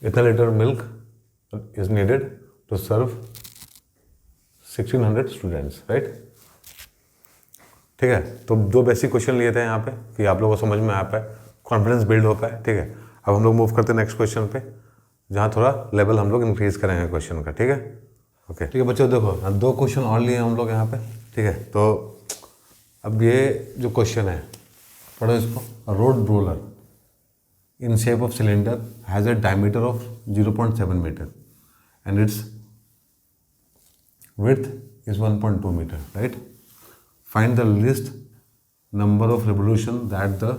इतना litre milk is needed to serve 1600 students, right. ठीक है, तो दो बेसिक क्वेश्चन लिए थे यहाँ पे कि आप लोगों को समझ में आ पाए, कॉन्फिडेंस बिल्ड हो पाए। ठीक है, अब हम लोग मूव करते हैं नेक्स्ट क्वेश्चन पे, जहाँ थोड़ा लेवल हम लोग इंक्रीज करेंगे क्वेश्चन का। ठीक है, ओके, ठीक है बच्चों, देखो दो क्वेश्चन और लिए हम लोग यहाँ पे। ठीक है, तो अब ये जो क्वेश्चन है, पढ़ो इसको। Road roller in shape of cylinder has a diameter of 0.7 meter and its width is 1.2 meter, right? Find the least number of revolution that the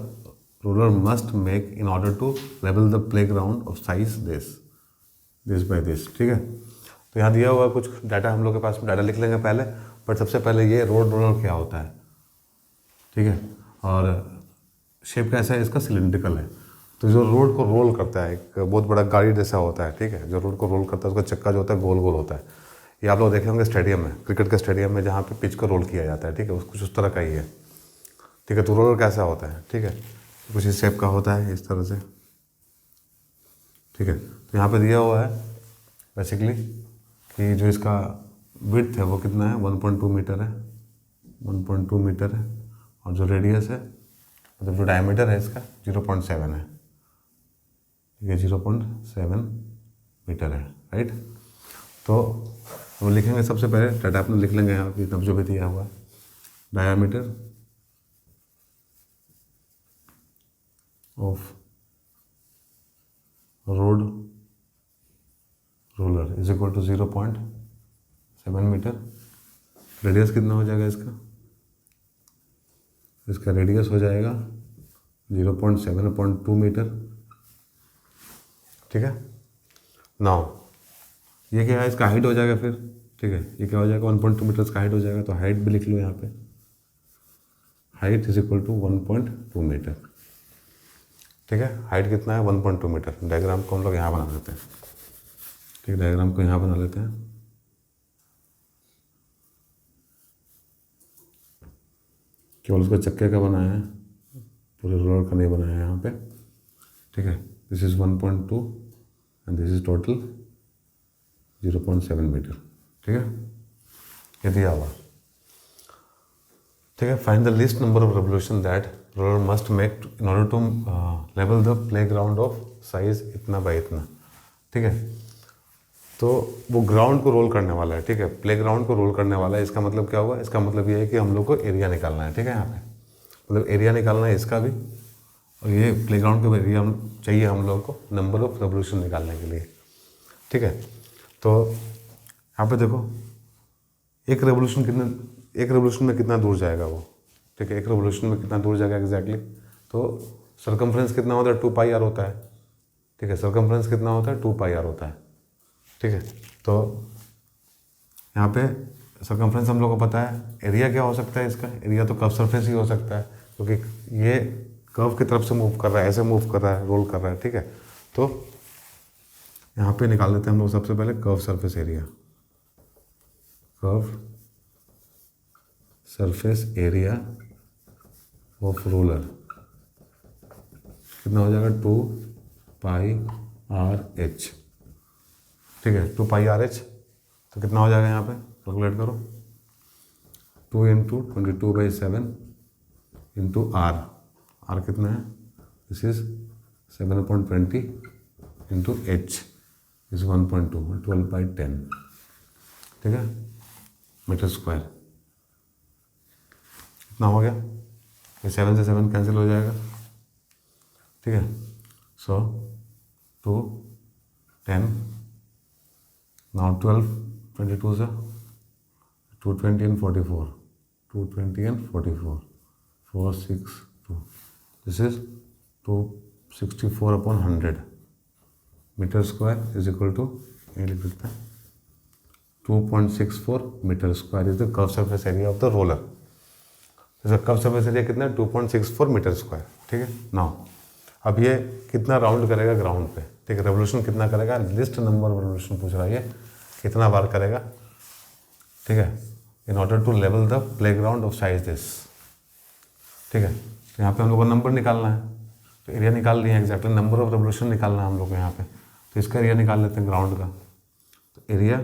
roller must make in order to level the playground of size this by this। ठीक है, तो यहाँ दिया हुआ कुछ data, हम लोग के पास में डाटा लिख लेंगे पहले, बट सबसे पहले ये रोड रोलर क्या होता है। ठीक है, और शेप कैसा है इसका, सिलिंड्रिकल है। तो जो रोड को रोल करता है, एक बहुत बड़ा गाड़ी जैसा होता है। ठीक है, जो रोड को रोल करता है उसका चक्का जो होता है गोल गोल होता है। ये आप लोग देखे होंगे स्टेडियम में, क्रिकेट के स्टेडियम में, जहाँ पे पिच को रोल किया जाता है। ठीक है, कुछ उस तरह का ही है। ठीक है, तो रोलर कैसा होता है, ठीक है, कुछ इस शेप का होता है, इस तरह से। ठीक है, तो यहाँ पे दिया हुआ है बेसिकली कि जो इसका विड्थ है वो कितना है, 1.2 मीटर है, 1.2 मीटर है, और जो रेडियस है, मतलब जो डायमीटर है इसका 0.7 है। ये 0.7 मीटर है, राइट। तो हम लिखेंगे सबसे पहले डाटा अपने लिख लेंगे यहाँ पे, जो भी दिया हुआ diameter of road roller is equal to 0.7 metre. Radius कितना हो जाएगा इसका, इसका रेडियस हो जाएगा 0.7/2 मीटर। ठीक है, नाउ ये क्या है, इसका हाइट हो जाएगा फिर। ठीक है, ये क्या हो जाएगा, 1.2 मीटर का हाइट हो जाएगा। तो हाइट भी लिख लो यहाँ पे, height is equal to 1.2 metre. ठीक है। हाइट कितना है 1.2 मीटर। डायग्राम को हम लोग यहाँ बना देते हैं, ठीक है। डायग्राम को यहाँ बना लेते हैं। केवल उसका चक्के का बनाया है, पूरे रोलर का नहीं बनाया है यहाँ पे, ठीक है। This is 1.2 and this is total 0.7 metre, ठीक है। ये दिया हुआ, ठीक है। Find the least number of revolution that roller must make in order to level the play ground of size इतना बाई इतना, ठीक है। तो वो ग्राउंड को रोल करने वाला है, ठीक है। प्ले ग्राउंड को रोल करने वाला है। इसका मतलब क्या हुआ? इसका मतलब ये है कि हम लोग को एरिया निकालना है, ठीक है। यहाँ पे मतलब एरिया निकालना है इसका भी, और ये प्ले ग्राउंड का एरिया चाहिए हम लोग को नंबर ऑफ रेवोल्यूशन निकालने के लिए, ठीक है। तो यहाँ पे देखो एक रेवोल्यूशन में कितना दूर जाएगा वो, ठीक है। एक रेवोल्यूशन में कितना दूर जाएगा एग्जैक्टली? तो सर्कमफ्रेंस कितना होता है? 2πr होता है, ठीक है। सर्कमफ्रेंस कितना होता है? 2πr होता है, ठीक है। तो यहाँ पे सर्कमफ्रेंस हम लोग को पता है। एरिया क्या हो सकता है इसका? एरिया तो कर्व सरफेस ही हो सकता है, क्योंकि ये कर्व की तरफ से मूव कर रहा है, ऐसे मूव कर रहा है, रोल कर रहा है, ठीक है। तो यहाँ पे निकाल देते हैं हम लोग सबसे पहले curve surface area. Curve surface area of roller कितना हो जाएगा? 2πrh, ठीक है। 2πrh तो कितना हो जाएगा? यहाँ पे कैलकुलेट करो। 2 × 22/7 इंटू आर कितना है? This is 7/20 into h is 1.2, 12/10, ठीक है, मीटर स्क्वायर। कितना हो गया? ये 7 से 7 कैंसिल हो जाएगा, ठीक है। सो 2 10 नाउ 12 22 से 220 and 44, 220 and 44, 462, this is 264/100 metre square is equal to, ये लिख देते हैं 2.64 metre square is the curve surface area of the roller. इसका कर्व सरफेस एरिया कितना है? 2.64 मीटर स्क्वायर, ठीक है। नाउ अब ये कितना राउंड करेगा ग्राउंड पे, ठीक है। रेवोल्यूशन कितना करेगा? लिस्ट नंबर ऑफ रेवोल्यूशन पूछ रहा है, ये कितना बार करेगा, ठीक है, in order to level the play ground of size this, ठीक है। तो यहाँ पे हम लोग को नंबर निकालना है, तो एरिया निकाल लिया एग्जैक्टली, नंबर ऑफ रेवोल्यूशन निकालना है हम लोग को यहाँ पे। तो इसका एरिया निकाल लेते हैं ग्राउंड का। तो एरिया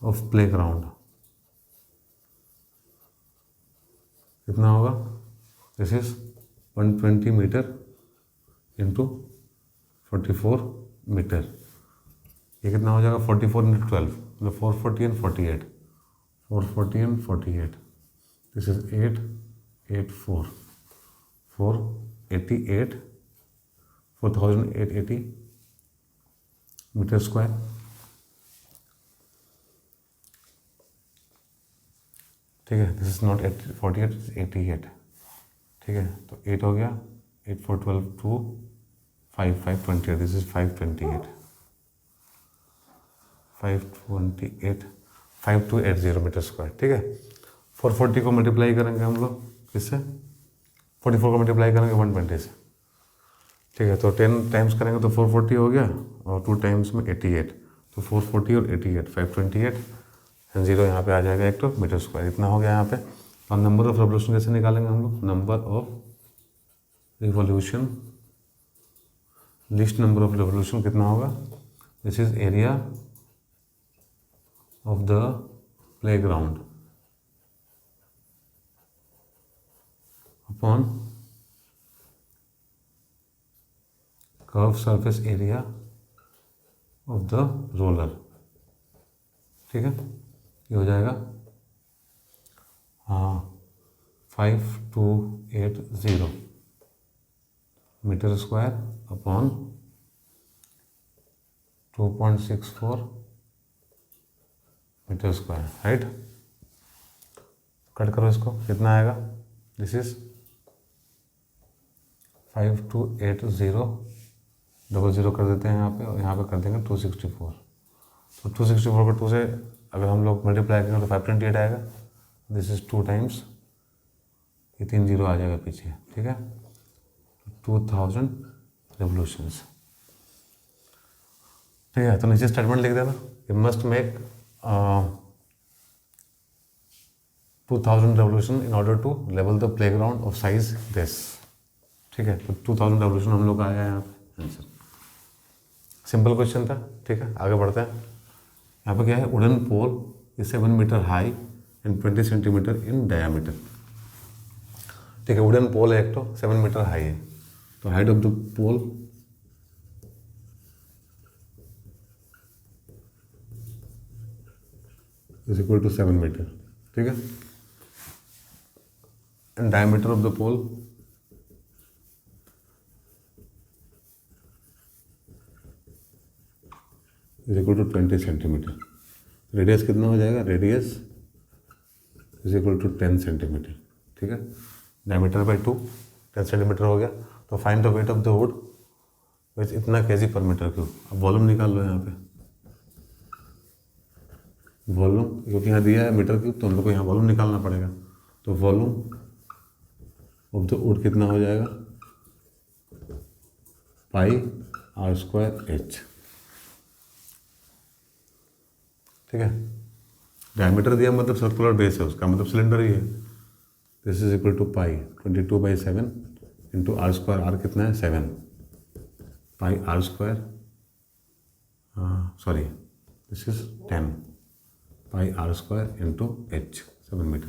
ऑफ प्ले ग्राउंड कितना होगा? This is 120 metre into 44 metre. ये कितना हो जाएगा? 44 × 12 मतलब 440 and 48, 440 and 48, this is 884, 488, 4880 metre square, ठीक है। दिस इज नॉट 48, 88, ठीक है। तो 8 हो गया, 8 4 12 2 5 5 28, दिस इज 528, 528 5280 मीटर स्क्वायर, ठीक है। 440 को मल्टीप्लाई करेंगे हम लोग किससे? 44 को मल्टीप्लाई करेंगे 120 से, ठीक है। तो 10 टाइम्स करेंगे तो 440 हो गया, और 2 टाइम्स में 88, तो 440 और 88, 528 एंड 0 यहाँ पे आ जाएगा एक तो मीटर स्क्वायर, इतना हो गया यहाँ पे। और नंबर ऑफ रेवोल्यूशन कैसे निकालेंगे हम लोग? Number of revolution, least number of revolution कितना होगा? This is area of the play ground upon curve surface area of the roller, ठीक है। ये हो जाएगा 5280 metre square upon 2.64 metre square, right. Cut करो इसको, कितना आएगा? दिस इज 5280, डबल जीरो कर देते हैं यहाँ पे, और यहाँ पे कर देंगे 264। तो 264 को 2 से अगर हम लोग मल्टीप्लाई करेंगे तो 528 आएगा। दिस इज 2 टाइम्स, ये 3 0 आ जाएगा पीछे, ठीक है। 2000 revolutions। ठीक है, तो नीचे स्टेटमेंट लिख देना, you must make 2000 revolution in order to level the playground of size this। ठीक है, तो 2000 revolution हम लोग आया है यहाँ पे आंसर। सिंपल क्वेश्चन था। ठीक है, आगे बढ़ते हैं। यहाँ पे क्या है, wooden pole is 7 metre high and 20 centimetre in diameter. ठीक है, वुडन पोल है एक तो 7 मीटर हाई है, तो height of the pole is equal to 7 metre. ठीक है, and diameter of the pole is equal to 20 centimetre. Radius कितना हो जाएगा, radius is equal to 10 centimetre. ठीक है, डायमीटर बाई 2, 10 सेंटीमीटर हो गया। तो find the weight of the wood which इतना केजी पर मीटर क्यूब। अब वॉल्यूम निकाल लो यहाँ पे, वॉल्यूम क्योंकि यहाँ दिया है मीटर क्यूब, तो हम लोग को यहाँ वॉल्यूम निकालना पड़ेगा। तो वॉल्यूम ऑफ द वुड कितना हो जाएगा, पाई आर स्क्वायर एच। ठीक है, डायमीटर दिया मतलब सर्कुलर बेस है उसका, मतलब सिलेंडर ही है। This is equal to pi 22/7 into are square. R कितना है, 7, pi are square, sorry this is 10 pi are square into H, 7 metre.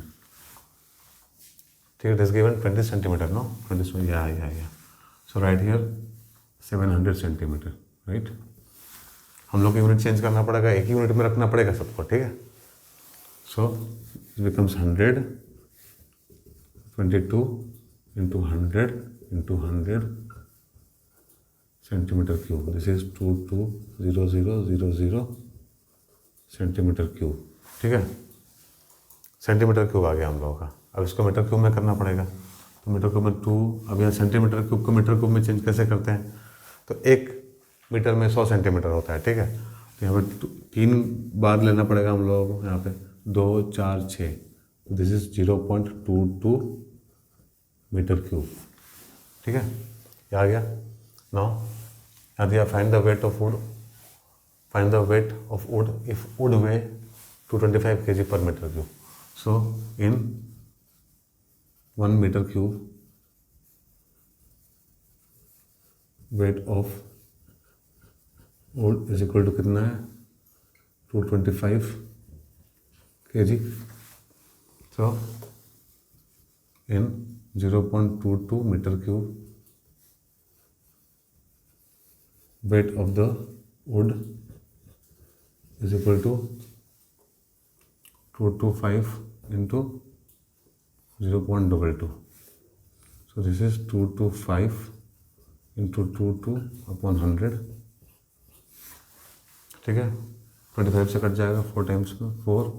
ठीक है, it is given 20 centimetre, no 20, या so right here 700 centimetre, right. हम लोग unit change करना पड़ेगा, एक ही यूनिट में रखना पड़ेगा सबको। ठीक है, so it becomes 100, 22 into 100 into 100 centimetre cube. This is 220000 centimetre cube. ठीक है, सेंटीमीटर क्यूब आ गया हम लोगों का। अब इसको मीटर क्यूब में करना पड़ेगा, तो मीटर क्यूब में 2। अब यहाँ सेंटीमीटर क्यूब को मीटर क्यूब में चेंज कैसे करते हैं, तो 1 मीटर में 100 सेंटीमीटर होता है। ठीक है, तो यहाँ पे 3 बार लेना पड़ेगा हम लोगों को। यहाँ पे 2, 4, 6, दिस इज 0.22 मीटर क्यूब। ठीक है, ये आ गया। नाउ यहाँ दिया find the weight of wood, find the weight of wood if wood weigh 225 kg per metre cube. So in 1 metre cube weight of wood is equal to कितना है, 225 kg। So in 0.22 metre cube weight of the wood is equal to 225 into 0.22. So this is 225 into 22 upon 100। ठीक है, 25 से cut जाएगा 4 times में 4,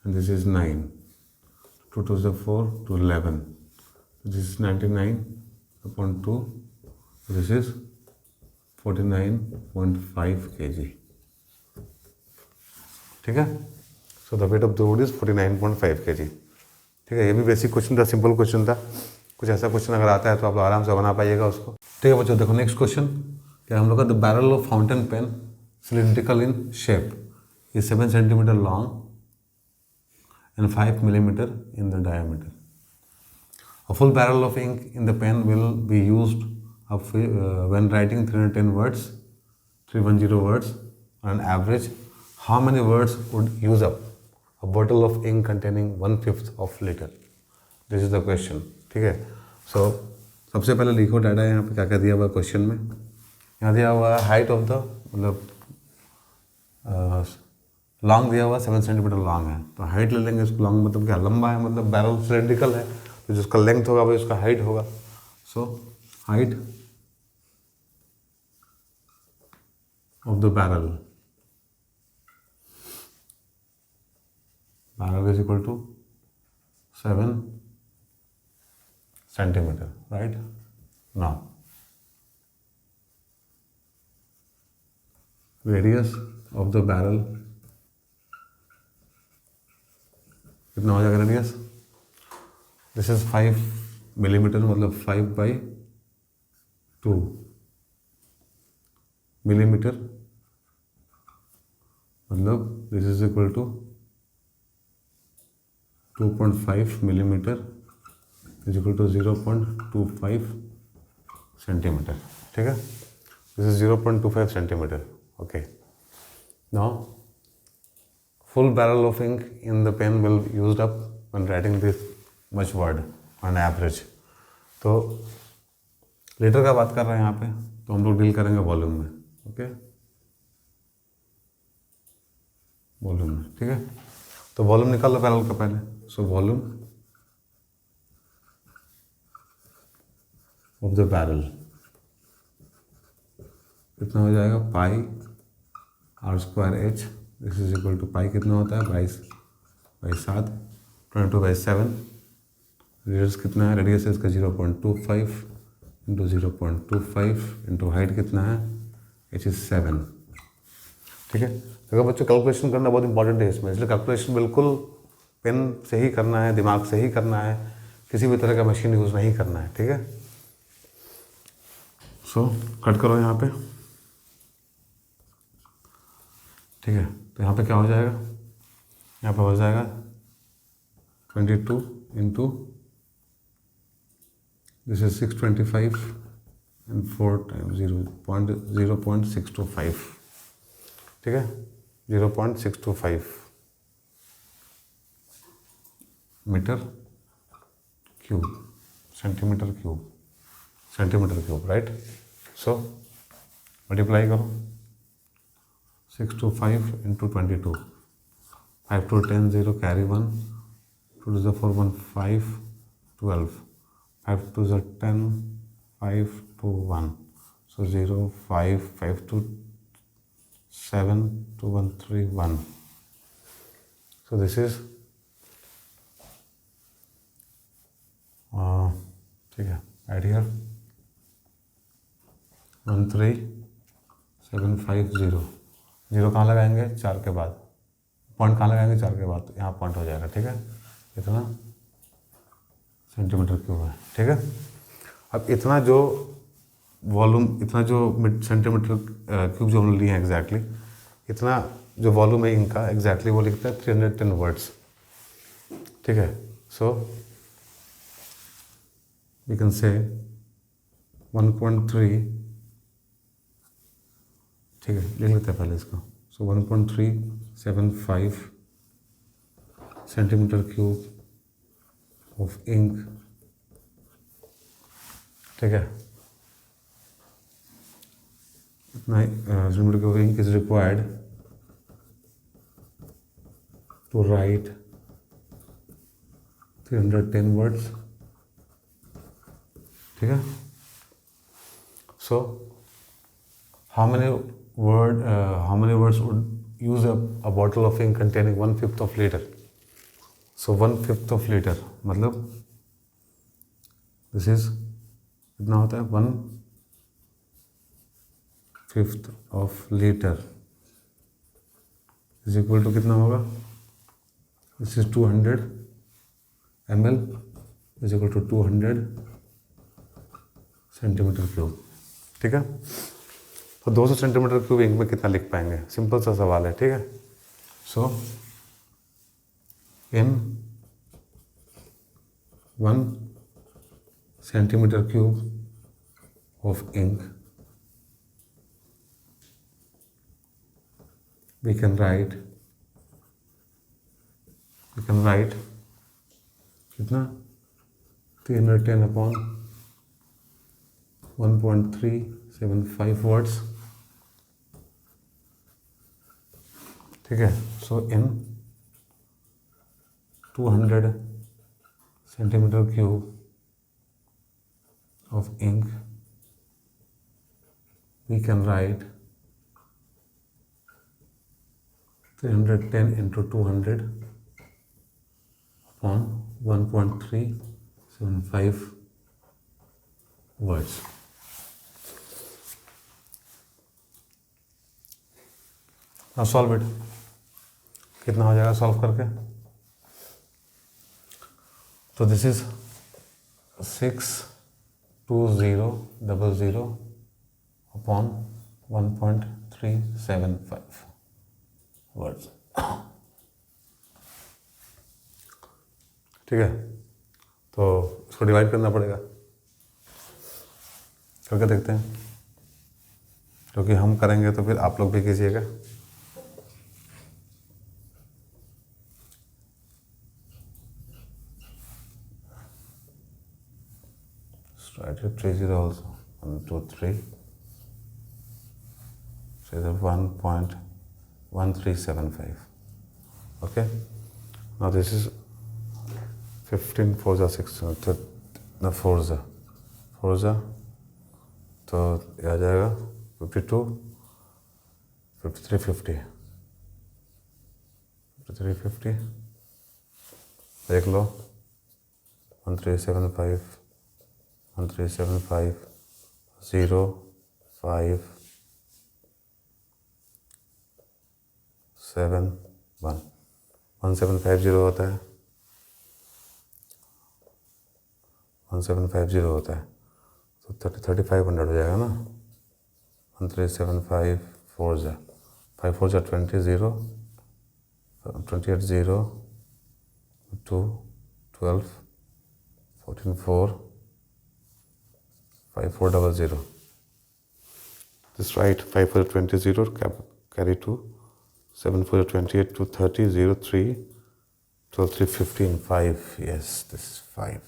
and this is 9, 2 2 is 4 to 11, this is 99 upon 2, this is 49.5 kg। ठीक है, so the weight of the would is 49.5 kg। ठीक है, ये भी बेसिक क्वेश्चन था, सिंपल क्वेश्चन था। कुछ ऐसा क्वेश्चन अगर आता है तो आप लोग आराम से बना पाइएगा उसको। ठीक है बच्चों, देखो नेक्स्ट क्वेश्चन क्या हम लोग का, the barrel of fountain pen cylindrical in shape is 7 centimetre long and 5 millimeter in the diameter. A full barrel of ink in the pen will be used when writing 310 words, 310 words on an average. How many words would use up a bottle of ink containing 1/5 of liter? This is the question। ठीक है, सो सबसे पहले लिखो data यहाँ पे क्या क्या दिया हुआ है क्वेश्चन में। यहाँ दिया हुआ है हाइट ऑफ द, मतलब लॉन्ग दिया हुआ 7 सेंटीमीटर लॉन्ग है, तो हाइट ले लेंगे इसको। लॉन्ग मतलब क्या, लंबा है, मतलब बैरल सिलेंड्रिकल है, तो जिसका लेंथ होगा वही उसका हाइट होगा। So height of the barrel is equal to 7 centimeter, right? Now radius of the barrel कितना हो जाएगा रेडियस, दिस इज 5 millimeter, मतलब 5/7 2 मिलीमीटर, मतलब this is equal to 2.5 millimetre is equal to 0.25 centimetre, ठीक है। This is 0.25 centimetre, okay. Now full barrel of ink in the pen will used up when writing this much word on average। तो litre का बात कर रहे हैं यहाँ पे, तो हम लोग डील करेंगे वॉल्यूम में, ओके, वॉल्यूम में, ठीक है। तो वॉल्यूम निकाल लो बैरल का पहले। So volume of the barrel कितना हो जाएगा, pi are square H, this is equal to pi कितना होता है 22/7, 22/7। रेडियस कितना है, रेडियस इसका 0.25 इंटू 0.25 इंटू हाइट कितना है, एच इज 7, ठीक है। अगर बच्चों कैलकुलेशन करना बहुत इंपॉर्टेंट है इसमें, इसलिए कैलकुलेशन बिल्कुल पेन से ही करना है, दिमाग से ही करना है, किसी भी तरह का मशीन यूज़ नहीं करना है, ठीक है। सो कट करो यहाँ पे, ठीक है। तो यहाँ पे क्या हो जाएगा, यहाँ पे हो जाएगा 22 into this is 625 and 4 times 0.625, ठीक है, 0.625 metre cube, centimetre cube, right. So multiply करो, 625 into 22, 5 to 10 0 carry 1, 2 to the 4 1 5 12, 5 to the 10 5 to 1, so 0 5 5 to 7 2 1 3 1, so this is ठीक है, add here 13750, जीरो कहाँ लगाएंगे, 4 के बाद, पॉइंट कहाँ लगाएंगे, 4 के बाद, तो यहाँ पॉइंट हो जाएगा, ठीक है। इतना सेंटीमीटर क्यूब है, ठीक है। अब इतना जो वॉल्यूम, इतना जो सेंटीमीटर क्यूब जो हमने लिए हैं एग्जैक्टली, इतना जो वॉल्यूम है इनका एग्जैक्टली वो लिखता है 310 वर्ड्स, ठीक है। सो वी कैन से 1.3, ठीक है, लिख लेते हैं पहले इसको। So 1.375 centimetre cube of ink, ठीक है। इतना centimetre cube ink is required to write 310 words, ठीक है। सो how many words would use a bottle of ink containing 1/5 of liter? So 1/5 of liter मतलब this is कितना होता है, 1/5 of liter is equal to कितना होगा, this is 200 ml is equal to 200 centimetre cube, ठीक है। तो 200 सेंटीमीटर क्यूब इंक में कितना लिख पाएंगे, सिंपल सा सवाल है, ठीक है। So in 1 centimetre cube of ink we can write कितना, 310 अपॉन 1.375 वर्ड्स, ठीक है। So in 200 centimetre cube of ink we can write 310 into 200 upon 1.375 words। Now solve it, कितना हो जाएगा सॉल्व करके। तो दिस इज 6 2000 अपॉन 1.375 वर्ड्स। ठीक है, तो इसको डिवाइड करना पड़ेगा, करके देखते हैं, क्योंकि हम करेंगे तो फिर आप लोग भी कीजिएगा। Write it 30 also. 1, 2, 3. So the 1.1375. Okay. Now this is 15 4 जा 16 ना 4 जा तो ये आ जाएगा 52 53 50 देख लो 1375 1375 0 5 7 1 1750 होता है 1750 होता है तो 3500 हो जाएगा ना 1375 4 जा 5 4 जा 20 0 28 0 2 12 14 4 5400 this right 5 4 20 0 carry 2 7 4 28 2 30 0 3 12 3 15 5 yes this is 5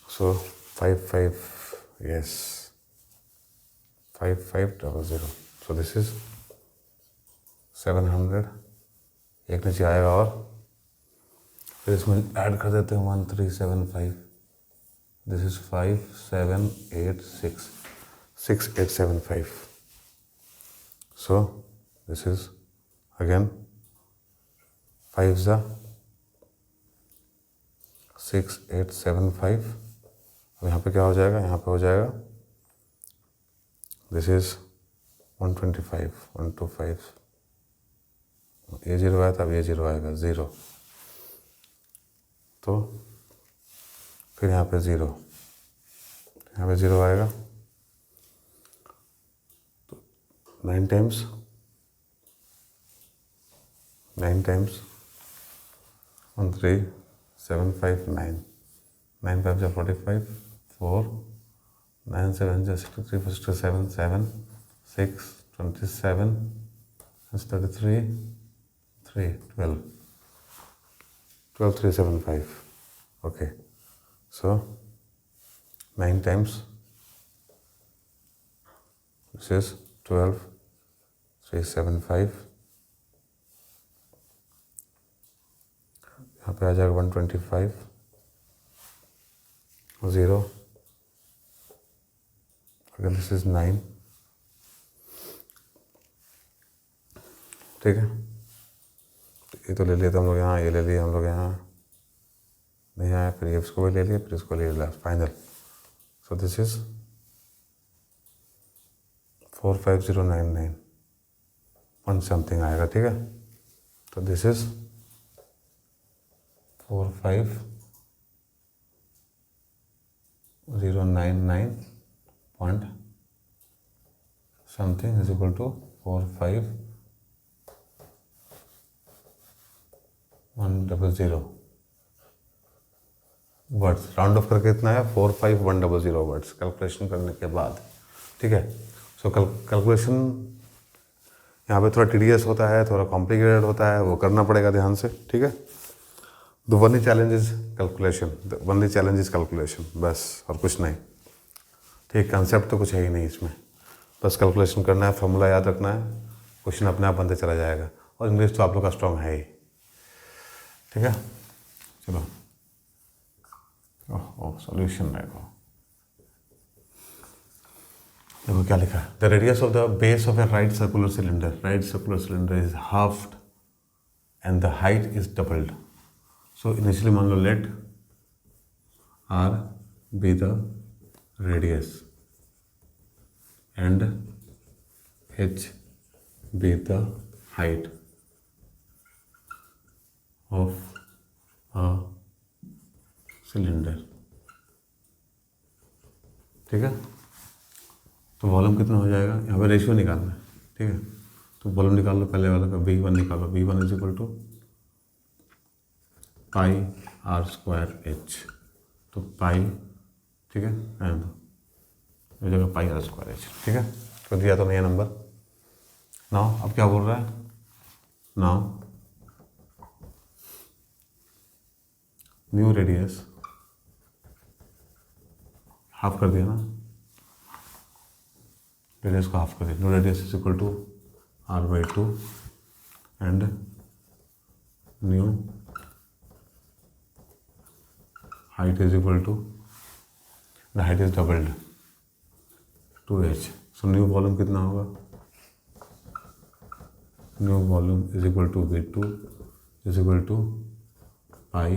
so 5 5 yes 5500 so this is 700 एक नीचे आएगा और फिर इसमें ऐड कर देते हैं 1375 this is 5786 6875 so this is again 5 za 6875 अब यहाँ पे क्या हो जाएगा यहाँ पे हो जाएगा this is 125 125 ये 0 आया था अब ये 0 आएगा 0 तो फिर यहाँ पे 0 यहाँ पे 0 आएगा तो 9 टाइम्स 13759 9 5 जा 45 4 9 7 जा 63 57 7 6 27 33 3 12 12375 okay so 9 times this is 12375 यहाँ पे आ जाएगा 125 0 अगर दिस इज 9 ठीक है ये तो ले लिया हम लोग यहाँ ये ले लिया हम लोग यहाँ नहीं आया फिर ये इसको भी ले लिया फिर इसको ले लिया final so this is 45099 one something आएगा ठीक है तो this is 45099 point something is equal to 45100 words round off करके इतना है 45100 वर्ड्स कैलकुलेशन करने के बाद ठीक है सो कैलकुलेशन यहाँ पे थोड़ा टीडियस होता है थोड़ा कॉम्प्लिकेटेड होता है वो करना पड़ेगा ध्यान से ठीक है the only challenge is calculation बस और कुछ नहीं ठीक कंसेप्ट तो कुछ है ही नहीं इसमें बस कैलकुलेशन करना है फॉर्मूला याद रखना है क्वेश्चन अपने आप बनते चला जाएगा और इंग्लिश तो आप लोग का स्ट्रॉन्ग है ही ठीक है चलो ओह सॉल्यूशन देखो देखो क्या लिखा है the radius of the base of a right circular cylinder is halved and the height is doubled so initially मान लो let R be the radius and H be the height of a cylinder ठीक है। तो volume कितना हो जाएगा, यहाँ पे रेशियो निकालना है, ठीक है। तो वॉल्यूम निकाल लो, पहले वाला का V1 निकालो, V1 is equal to pi are square H. तो पाई, ठीक है, रहने दो, इस जगह पाई आर स्क्वायर एच, ठीक है। तो दिया तो नहीं है नंबर। नाउ अब क्या बोल रहा है, नाउ न्यू रेडियस हाफ कर दिया ना, रेडियस को हाफ कर दिया। New radius is equal to R/2 and new height is equal to, the height is doubled 2h। So new volume कितना होगा, new volume is equal to V2 is equal to pi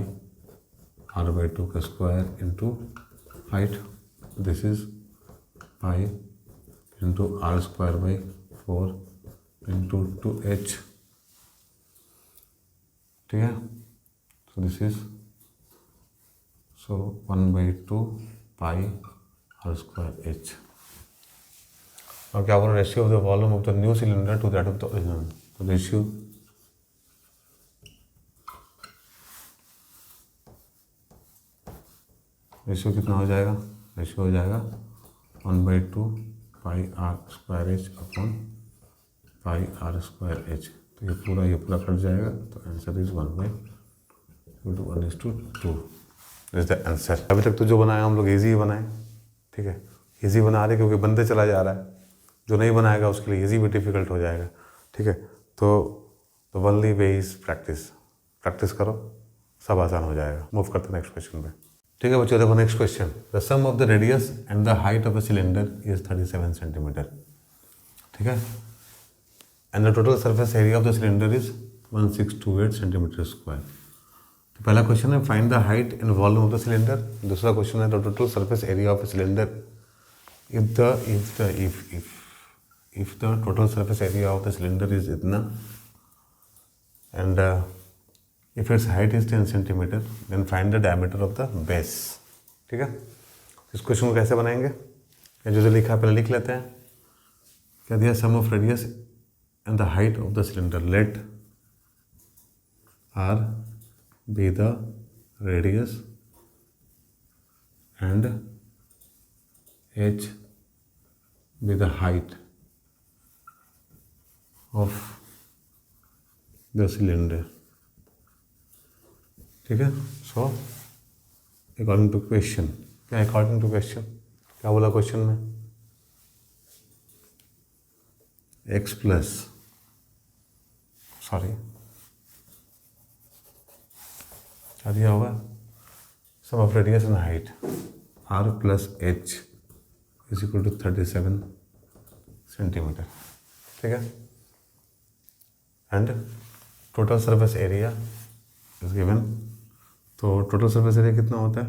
R/2 का square into height, this is pi into R square by 4 into 2h, ठीक है। So this is, so 1/2 pi R square h। और क्या बोल, ratio of the volume of the new cylinder to that of the original. तो ratio कितना हो जाएगा, ratio हो जाएगा 1/2 pi R square H upon pi R square H. तो ये पूरा कट जाएगा, तो answer is 1/2 is the answer. अभी तक तो जो बनाया हम लोग ईजी ही बनाए, ठीक है। ईजी बना रहे क्योंकि बनते चला जा रहा है, जो नहीं बनाएगा उसके लिए ईजी भी डिफिकल्ट हो जाएगा, ठीक है। तो ओनली वे इज प्रैक्टिस करो, सब आसान हो जाएगा। मूव करते नेक्स्ट क्वेश्चन पे, ठीक है बच्चों। देखो next question, the sum of the radius and the height of a cylinder is 37 centimetre, ठीक है। And the total surface area of the cylinder is 1628 centimetre square. तो पहला क्वेश्चन है find the height and volume of the cylinder. दूसरा question है the total surface area of a cylinder if the total surface area of the cylinder is इतना and if its height is 10 centimeter then find the diameter of the base, ठीक है। इस question को कैसे बनाएंगे, जो लिखा है पहले लिख लेते हैं। क्या दिया, sum of radius and the height of the cylinder, let R be the radius and H be the height of the cylinder, ठीक है। सो अकॉर्डिंग टू क्वेश्चन, क्या अकॉर्डिंग टू क्वेश्चन क्या बोला क्वेश्चन में, x प्लस सॉरी क्या दिया होगा, sum of radius and height R plus H is equal to 37 centimetre, ठीक है। And total surface area is given. तो टोटल सरफेस एरिया कितना होता है,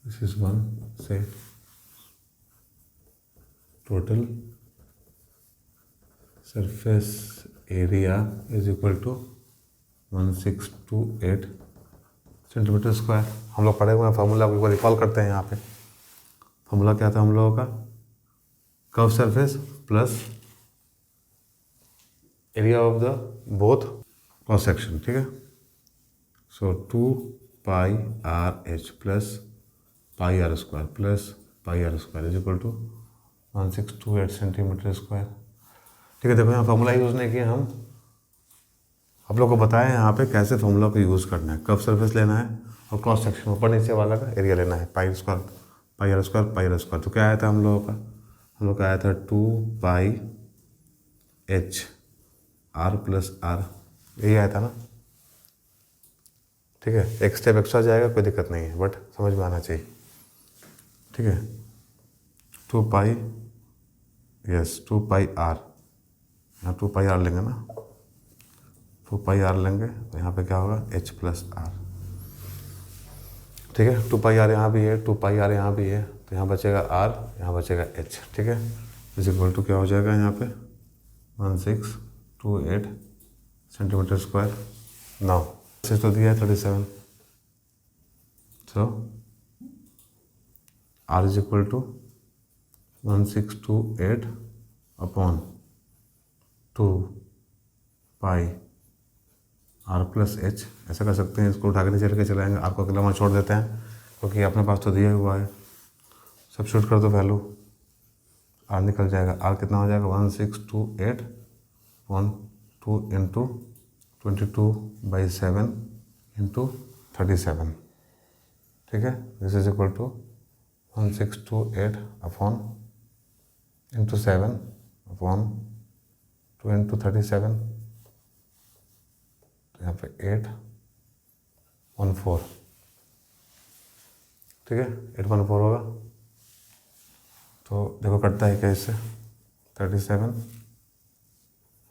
दिस इज 1 से total surface area is equal to 1628 centimetre square. हम लोग पढ़े हुए हैं फार्मूला को एक बार रिकॉल करते हैं। यहाँ पे फार्मूला क्या था हम लोगों का, curve surface plus area of the both cross section, ठीक है। So 2 pi R H plus pi are square is equal to 1628 centimetre square, ठीक है। देखो यहाँ फार्मूला यूज़ नहीं किया, हम आप लोग को बताया यहाँ पे कैसे फार्मूला को यूज़ करना है। कर्व सरफेस लेना है और क्रॉस सेक्शन ऊपर नीचे वाला का एरिया लेना है, पाई आर स्क्वायर। तो क्या आया था हम लोगों का आया था 2 pi H R plus are, यही आया था ना, ठीक है। एक स्टेप एक्स्ट्रा जाएगा, कोई दिक्कत नहीं है, बट समझ में आना चाहिए, ठीक है। 2 पाई आर, यहाँ 2 पाई आर लेंगे ना, 2 पाई आर लेंगे तो यहाँ पे क्या होगा H प्लस आर, ठीक है। 2 पाई आर यहाँ भी है, 2 पाई आर यहाँ भी है, तो यहाँ बचेगा R, यहाँ बचेगा H, ठीक है। इज इक्वल टू क्या हो जाएगा यहाँ पे 1628 सेंटीमीटर स्क्वायर। नाउ तो दिया है 37, so R is equal to 1628 upon 2 pi R plus H. ऐसा कर सकते हैं, इसको उठा के नीचे लेके चलाएंगे, R को अकेला वहाँ छोड़ देते हैं क्योंकि अपने पास तो दिया हुआ है। सब्स्टिट्यूट कर दो वैल्यू, R निकल जाएगा। R कितना हो जाएगा 1628 अपॉन 2 इंटू 22/7 इंटू 37, ठीक है। This is equal to 1628 upon into 7 upon 2 into 37, तो यहाँ पे 814, ठीक है, 814 होगा। तो देखो कटता है क्या इससे, 37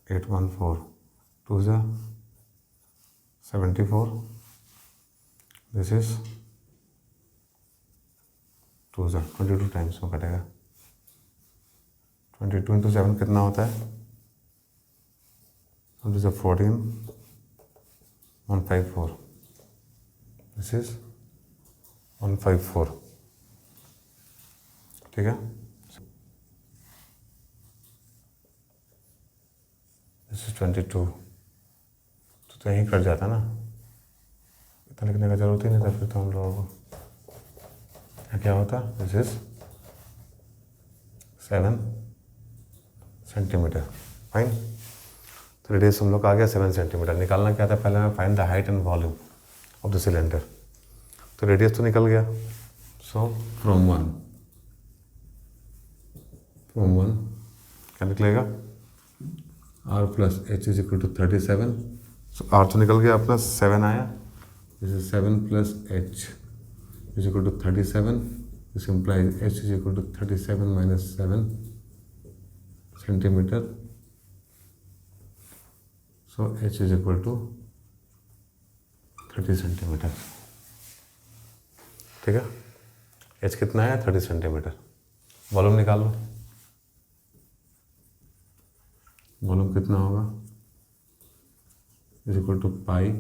814 2 ज़ा 74, दिस इज 2 ज़ा 22 टाइम्स में कटेगा। 22 इंटू 7 कितना होता है, 14 154, दिस इज 154, ठीक है। दिस इज 22, तो यहीं कट जाता ना, इतना लिखने का जरूरत ही नहीं था फिर तो हम लोगों को। क्या होता, दिस इज 7 सेंटीमीटर, फाइन। तो रेडियस हम लोग का आ गया 7 सेंटीमीटर। निकालना क्या था, पहले हमें find the height and volume of the cylinder. तो रेडियस तो निकल गया, सो फ्रॉम वन क्या निकलेगा, R plus H is equal to 37। So R तो निकल गया अपना, 7 आया, this is 7 plus H is equal to 37, this implies H is equal to 37 minus 7 centimetre. So H is equal to 30 centimetre, ठीक है। H कितना है, 30 सेंटीमीटर। वॉल्यूम निकाल लो, वॉल्यूम कितना होगा, is equal to pi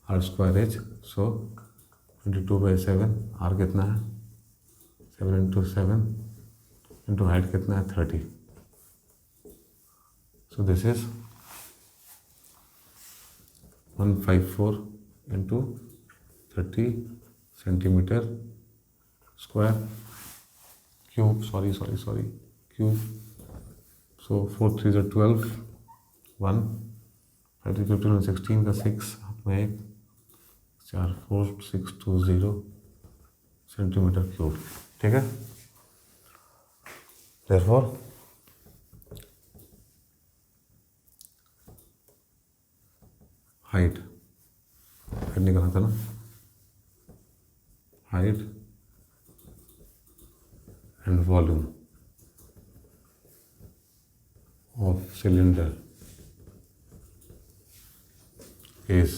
R square H. So 22/7, R कितना है 7 into 7 into height कितना है 30। So this is 154 into 30 centimetre square cube, sorry cube. So 4 3 ज़ा 12, 1 5 3 15 16 का 6 में 1 4 4 6 2 0 सेंटीमीटर क्यूब, ठीक है। देयरफॉर हाइट निकालना था ना, height and volume of cylinder is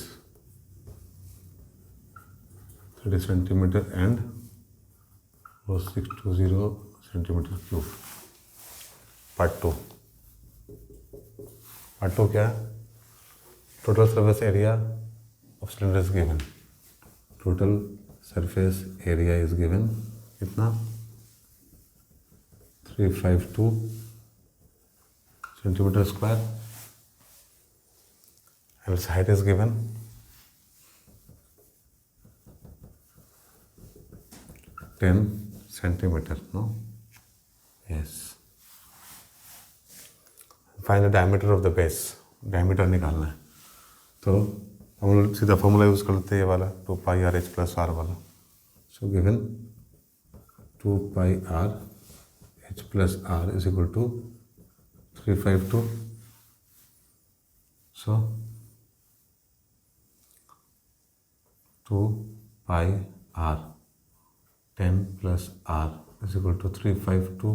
30 centimeter and 620 centimeter cube. Part 2 क्या है, total surface area of cylinder is given. Total surface area is given कितना, 352 centimeter square, and its height is given 10 centimeter, no? Yes. Find the diameter of the base. Diameter निकालना है, तो हम लोग सीधा formula use करते हैं ये वाला 2 pi R H plus R वाला। So given 2 pi R H plus R is equal to 352. So 2 pi r 10 plus r is equal to 352.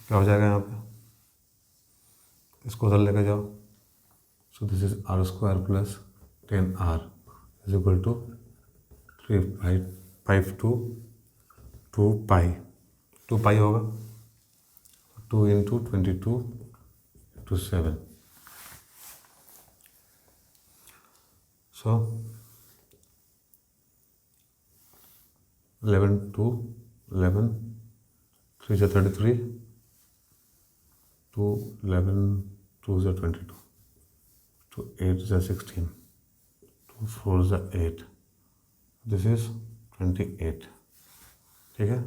क्या हो जाएगा यहाँ पे, इसको उधर लेके जाओ। So this is R square plus 10r is equal to 352 2 pi होगा, 2 इंटू 22 इंटू 7। सो 11 2 11 3 से 33 2 11 2 से 22 2 8 से 16 2 4 से 8 दिस इज 28 ठीक है।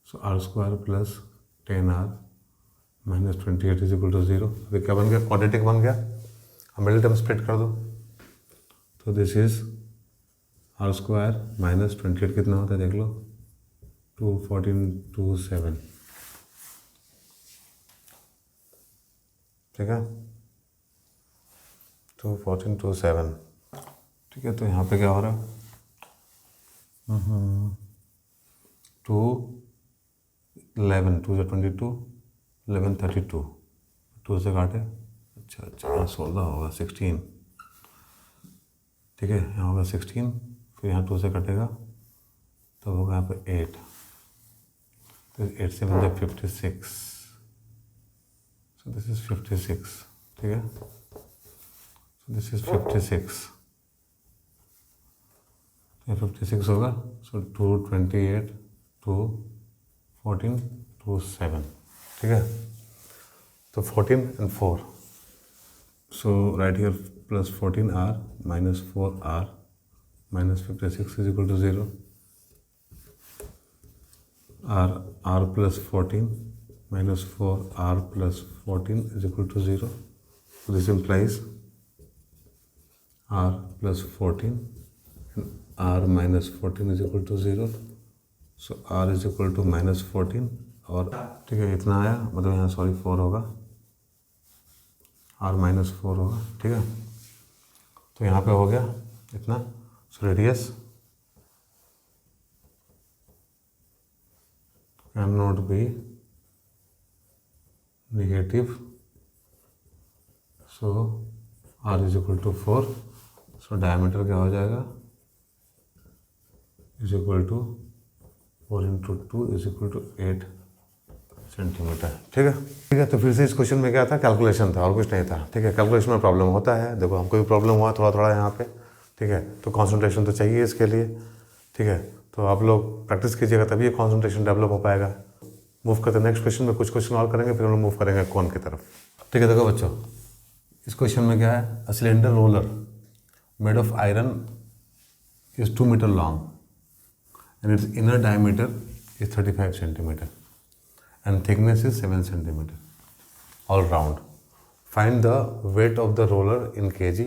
So R square plus 10r minus 28 is equal to 0। अभी क्या बन गया, क्वाड्रेटिक बन गया। अब मिडिल टर्म स्प्लिट कर दो तो this is R square minus 28 कितना होता है देख लो 2 14 2 7 ठीक है 2 14 2 7 ठीक है। तो यहाँ पे क्या हो रहा है 2 11 2 से 22 11 32 2 से काटे अच्छा यहाँ 16 होगा 16 ठीक है। यहाँ होगा 16 फिर यहाँ 2 से कटेगा तो होगा यहाँ पे 8 तो 8 से बन जाए 56 सो दिस इज 56 ठीक है। सो दिस इज 56 तो 56 होगा। सो 2 28 2 14 2 7 ठीक है। तो 14 and 4 so right here plus 14r minus 4r minus 56 is equal to 0 r plus 14 minus 4r plus 14 is equal to 0 so this implies r plus 14 and r minus 14 is equal to 0 so r is equal to minus 14 और ठीक है इतना आया मतलब यहाँ sorry 4 होगा r minus 4 होगा ठीक है। तो यहाँ पे हो गया इतना। So radius can not be negative so r is equal to 4 so diameter क्या हो जाएगा is equal to 4 into 2 is equal to 8 centimetre ठीक है। तो फिर से इस क्वेश्चन में क्या था कैलकुलेशन था और कुछ नहीं था ठीक है। कैलकुलेशन में प्रॉब्लम होता है, देखो हमको भी प्रॉब्लम हुआ थोड़ा थोड़ा यहाँ पे ठीक है। तो कंसंट्रेशन तो चाहिए इसके लिए ठीक है। तो आप लोग प्रैक्टिस कीजिएगा तभी ये कंसंट्रेशन डेवलप हो पाएगा। मूव करते नेक्स्ट क्वेश्चन में, कुछ क्वेश्चन और करेंगे फिर हम लोग मूव करेंगे कौन की तरफ ठीक है। देखो बच्चों इस क्वेश्चन में क्या है, a cylinder roller made of iron is 2 metre long and its inner diameter is 35 centimeter and thickness is 7 centimeter all round. Find the weight of the roller in kg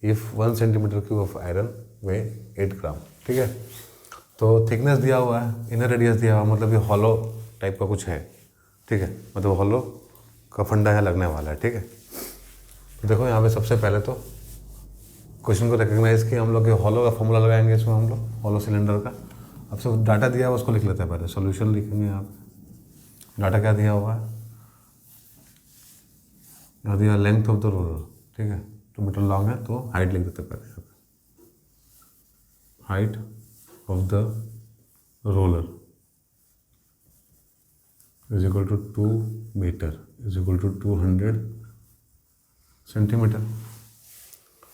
if 1 centimeter cube of iron weigh 8 gram ठीक है। तो thickness दिया हुआ है, inner radius दिया हुआ है, मतलब ये हॉलो टाइप का कुछ है ठीक है। मतलब हॉलो का फंडा है लगने वाला है ठीक है। तो देखो यहाँ पे सबसे पहले तो क्वेश्चन को रिकग्नाइज किया हम लोग हॉलो का फॉर्मूला लगाएंगे इसमें हम लोग हॉलो सिलेंडर का। अब से डाटा दिया हुआ उसको लिख लेते हैं, पहले सॉल्यूशन लिखेंगे आप। डाटा क्या दिया हुआ है, यहाँ दिया लेंथ ऑफ द रोलर ठीक है 2 मीटर लॉन्ग है तो हाइट लिख देते हैं पहले यहाँ पे। Height of the roller is equal to 2 metre is equal to 200 centimetre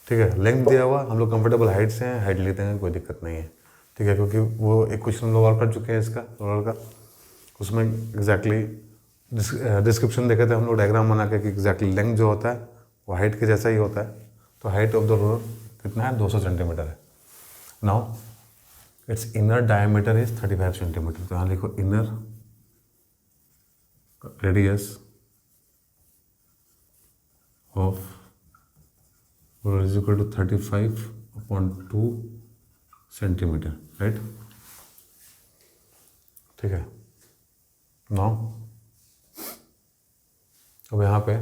ठीक है। लेंथ दिया हुआ हम लोग कंफर्टेबल हाइट से हैं, हाइट लेते हैं कोई दिक्कत नहीं है ठीक है। क्योंकि वो एक क्वेश्चन हम लोग और कर चुके हैं इसका रोलर का, उसमें एग्जैक्टली डिस्क्रिप्शन देखे थे हम लोग डायग्राम बना के कि एग्जैक्टली लेंथ जो होता है वो हाइट के जैसा ही होता है। तो हाइट ऑफ द रोलर कितना है 200 सेंटीमीटर है। Now its inner diameter is 35 centimetre. तो यहाँ लिखो inner radius of roller is equal to 35/2 centimetre right ठीक है। नाउ अब यहाँ पे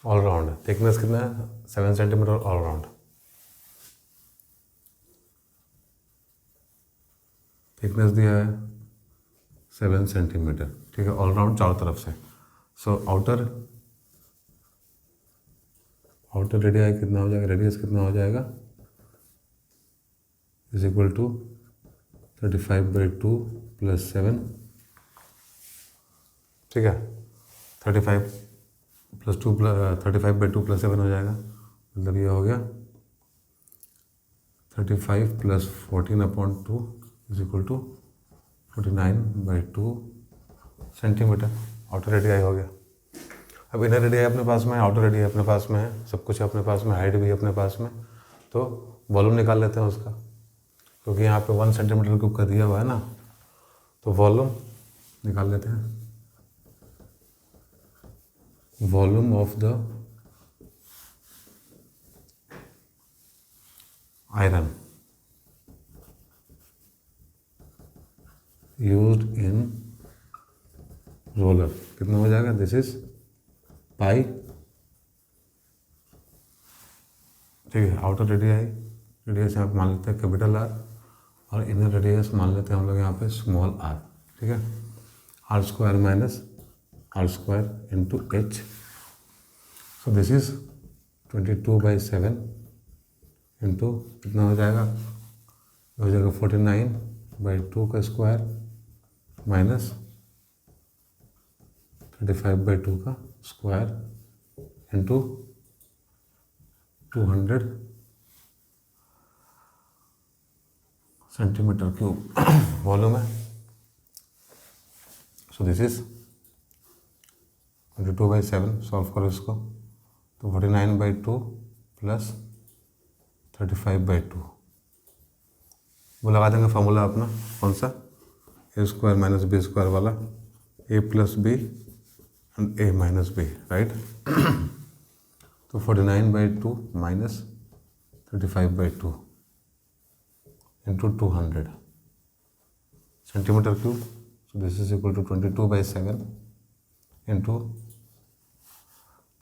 ऑल राउंड है, थिकनेस कितना है 7 सेंटीमीटर ऑल राउंड। थिकनेस दिया है 7 सेंटीमीटर ठीक है ऑल राउंड चारों तरफ से। सो आउटर रेडियस कितना हो जाएगा, रेडियस कितना हो जाएगा इज इक्वल टू 35/2 + 7 ठीक है। 35/2 + 7 हो जाएगा, मतलब ये हो गया 35 + 14/2 = 49/2 सेंटीमीटर। आउटर रेडियाई हो गया। अब इनर रेडियाई अपने पास में है, आउटर रेडियाई अपने पास में है, सब कुछ अपने पास में, हाइट भी अपने पास में। तो वॉल्यूम निकाल लेते हैं उसका, क्योंकि यहाँ पे 1 सेंटीमीटर क्यूब का दिया हुआ है ना, तो वॉल्यूम निकाल लेते हैं। Volume of the iron used in roller कितना हो जाएगा? दिस इज पाई, ठीक है। आउटर रेडियस यहाँ पे मान लेते हैं कैपिटल आर, और इनर रेडियस मान लेते हैं हम लोग यहाँ पे स्मॉल आर, ठीक है। r² - r² × h, so this is 22/7 into कितना हो जाएगा? हो जाएगा 49/2 का स्क्वायर माइनस 35/2 का square into 200 centimetre cube volume है। सो दिस इज 22/7, सॉल्व करो इसको तो 49/2 + 35/2, वो लगा देंगे फॉर्मूला अपना, कौन सा? a² - b² वाला, a + b and a - b, right. तो 49/2 - 35/2 into 200 centimetre cube. So this is equal to 22/7 into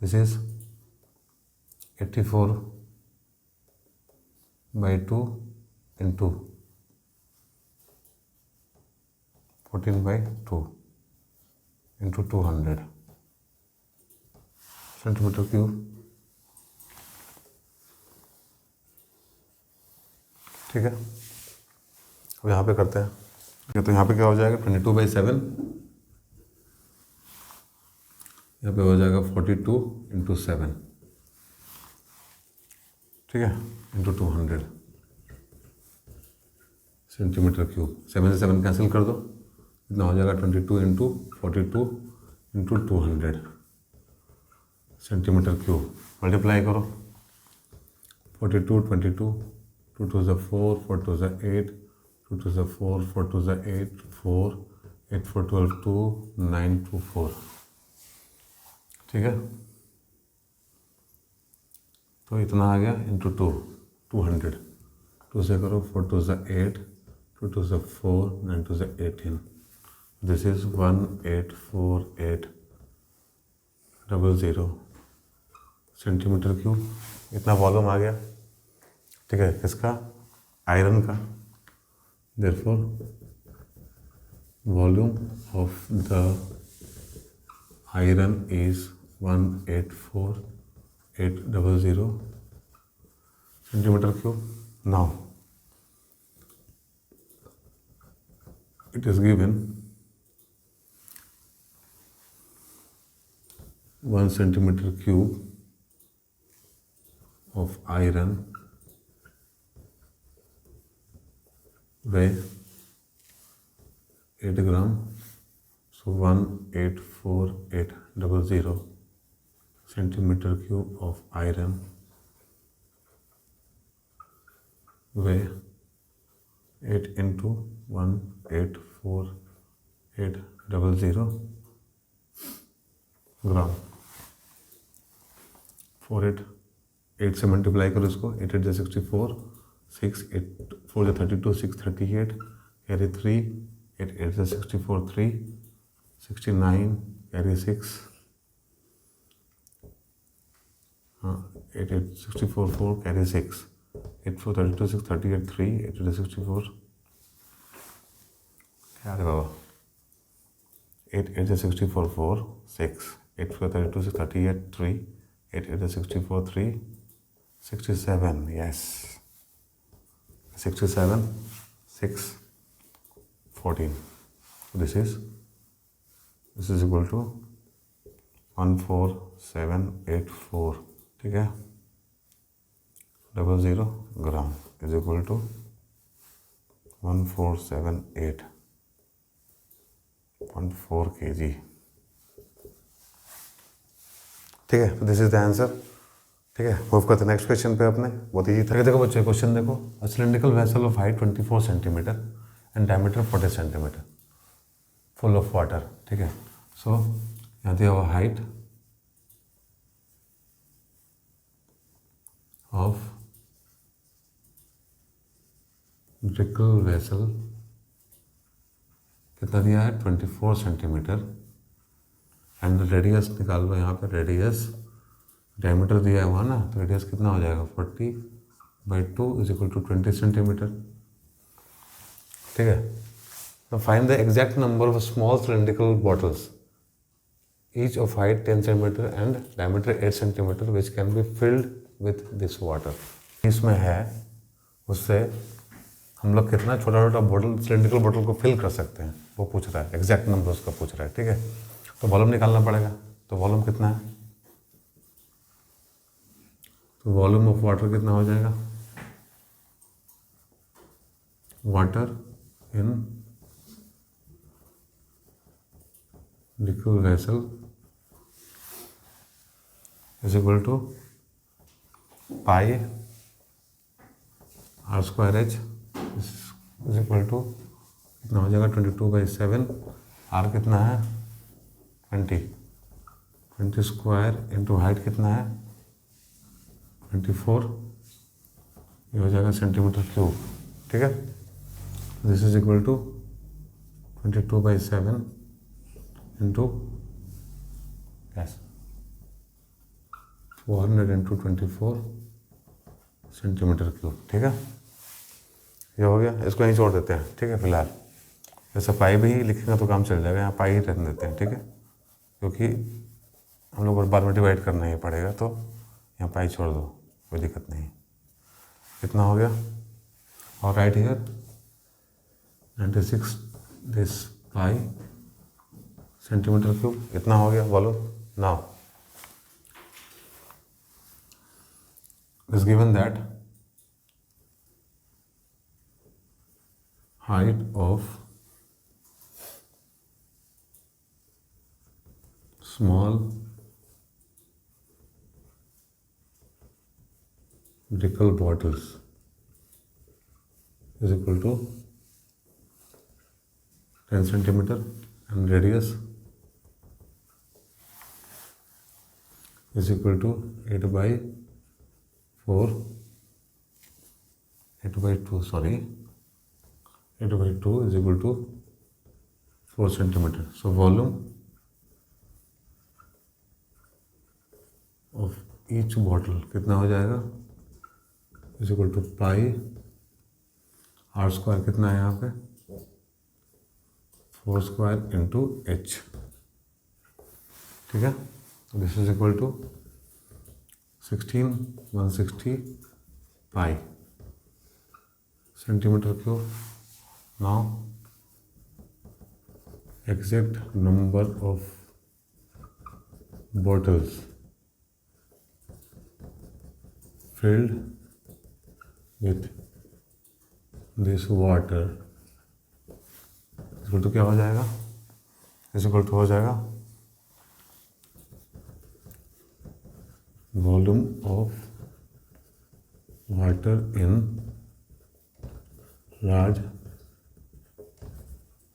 this is 84/2 into 14/2 into 200 centimetre cube, ठीक है। अब यहाँ पे करते हैं, तो यहाँ पे क्या हो जाएगा? 22/7, यहाँ पे हो जाएगा 42 × 7, ठीक है, इंटू 200 सेंटीमीटर क्यूब। 7 से 7 कैंसिल कर दो, कितना हो जाएगा? 22 × 42 × 200 सेंटीमीटर क्यूब। मल्टीप्लाई करो, 42 22, 2 2 = 4, 4 2 = 8, 2 2 = 4, 4 2 = 8, 4, 8 4 12 2, 9 2 4, ठीक है। तो इतना आ गया इंटू 200, 2 से करो, 4 2 = 8, 2 2 = 4, 9 2 = 18, दिस इज 184800 सेंटीमीटर क्यूब। इतना वॉल्यूम आ गया, ठीक है, किसका? आयरन का। Therefore volume of the iron is 184800 centimetre cube. Now it is given 1 centimeter cube of iron weigh 8 gram, so 184800 centimeter cube of iron weigh 8 into 184800 ग्राम। 8 से multiply करो इसको, 8 8 = 64, 6 8 4 = 32, 6 38, carry 3, 8 8 = 64, 3 69, carry 6, 8 8 64 4, carry 6, 8 4 32, 6 38, 3 8 8 = 64, क्या है बाबा? 8 8 = 64 4, 6 8 4 32, 6 38, 3 8 8 = 64, 3 67, yes, 67 6 14, this is equal to 14784, ठीक है, 00 ग्राम। Is equal to 1478.4 kg। ठीक है, तो दिस इज द आंसर। ठीक है, मूव करते नेक्स्ट क्वेश्चन पे अपने। बहुत ईजी था। देखो बच्चे, क्वेश्चन देखो, a cylindrical vessel of height 24 centimetre and diameter 40 centimetre full of water. ठीक है, सो यहाँ दिया हुआ हाइट ऑफ सिलिंड्रिकल वेसल कितना दिया है, 24 सेंटीमीटर, एंड रेडियस निकाल लो यहाँ पे, रेडियस, डायमीटर दिया है वहाँ ना, तो रेडियस कितना हो जाएगा, 40/2 इज इक्वल टू 20 सेंटीमीटर। ठीक है, तो find the exact number of small cylindrical bottles each of height 10 centimetre and diameter 8 centimetre which can be filled with this water. इसमें है, उससे हम लोग कितना छोटा छोटा बॉटल, सिलिंड्रिकल बॉटल को फिल कर सकते हैं, वो पूछ रहा है, एग्जैक्ट नंबर उसका पूछ रहा है। ठीक है, तो वॉल्यूम निकालना पड़ेगा। तो वॉल्यूम कितना है, तो वॉल्यूम ऑफ वाटर कितना हो जाएगा, water in liquid vessel is equal to pi r²h is equal to कितना हो जाएगा, 22/7। r कितना है, 20 इंटू हाइट कितना है, 24, ये हो जाएगा सेंटीमीटर क्यूब। ठीक है, this is equal to 22/7 into 400 into 24 centimetre cube. ठीक है, ये हो गया, इसको यहीं छोड़ देते हैं। ठीक है, फिलहाल जैसे पाई भी लिखेंगे तो काम चल जाएगा, यहाँ पाई ही रहने देते हैं। ठीक है, क्योंकि हम लोग बार में डिवाइड करना ही पड़ेगा, तो यहाँ पाई छोड़ दो, कोई दिक्कत नहीं। कितना हो गया, और right here 96 this pi centimetre cube, इतना हो गया volume. Now is given that height of small cylindrical bottles is equal to 10 centimeter and radius is equal to 8/2 is equal to 4 centimeter. So volume of each bottle कितना हो जाएगा, is equal to pi r² कितना है यहाँ पे, 4² into h। ठीक है, this is equal to 16160 pi centimetre cube. Now exact number of bottles filled with this water equal to क्या हो जाएगा, इक्वल टू हो जाएगा volume of water in large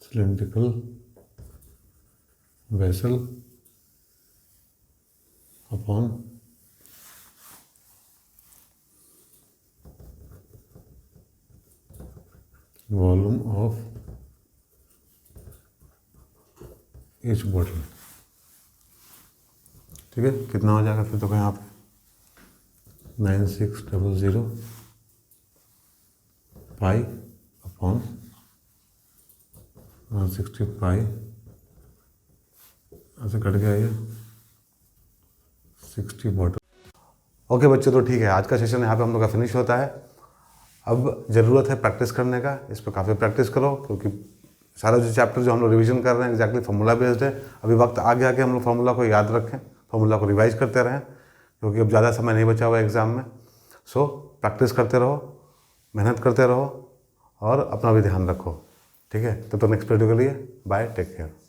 cylindrical vessel upon volume of each bottle. ठीक है, कितना हो जाएगा फिर, तो यहाँ पे 9600 पाई अपॉन 160 पाई, ऐसे कट गया ये 60 बॉटल। ओके बच्चे, तो ठीक है, आज का सेशन यहाँ पे हम लोग का फिनिश होता है। अब ज़रूरत है प्रैक्टिस करने का, इस पर काफ़ी प्रैक्टिस करो, क्योंकि सारा जो चैप्टर जो हम लोग रिवीजन कर रहे हैं एग्जैक्टली फार्मूला बेस्ड है। अभी वक्त आगे आके हम लोग फार्मूला को याद रखें, फार्मूला को रिवाइज करते रहें, क्योंकि अब ज़्यादा समय नहीं बचा हुआ एग्ज़ाम में। सो प्रैक्टिस करते रहो, मेहनत करते रहो और अपना भी ध्यान रखो। ठीक है, तब तक नेक्स्ट वीडियो के लिए बाय, टेक केयर।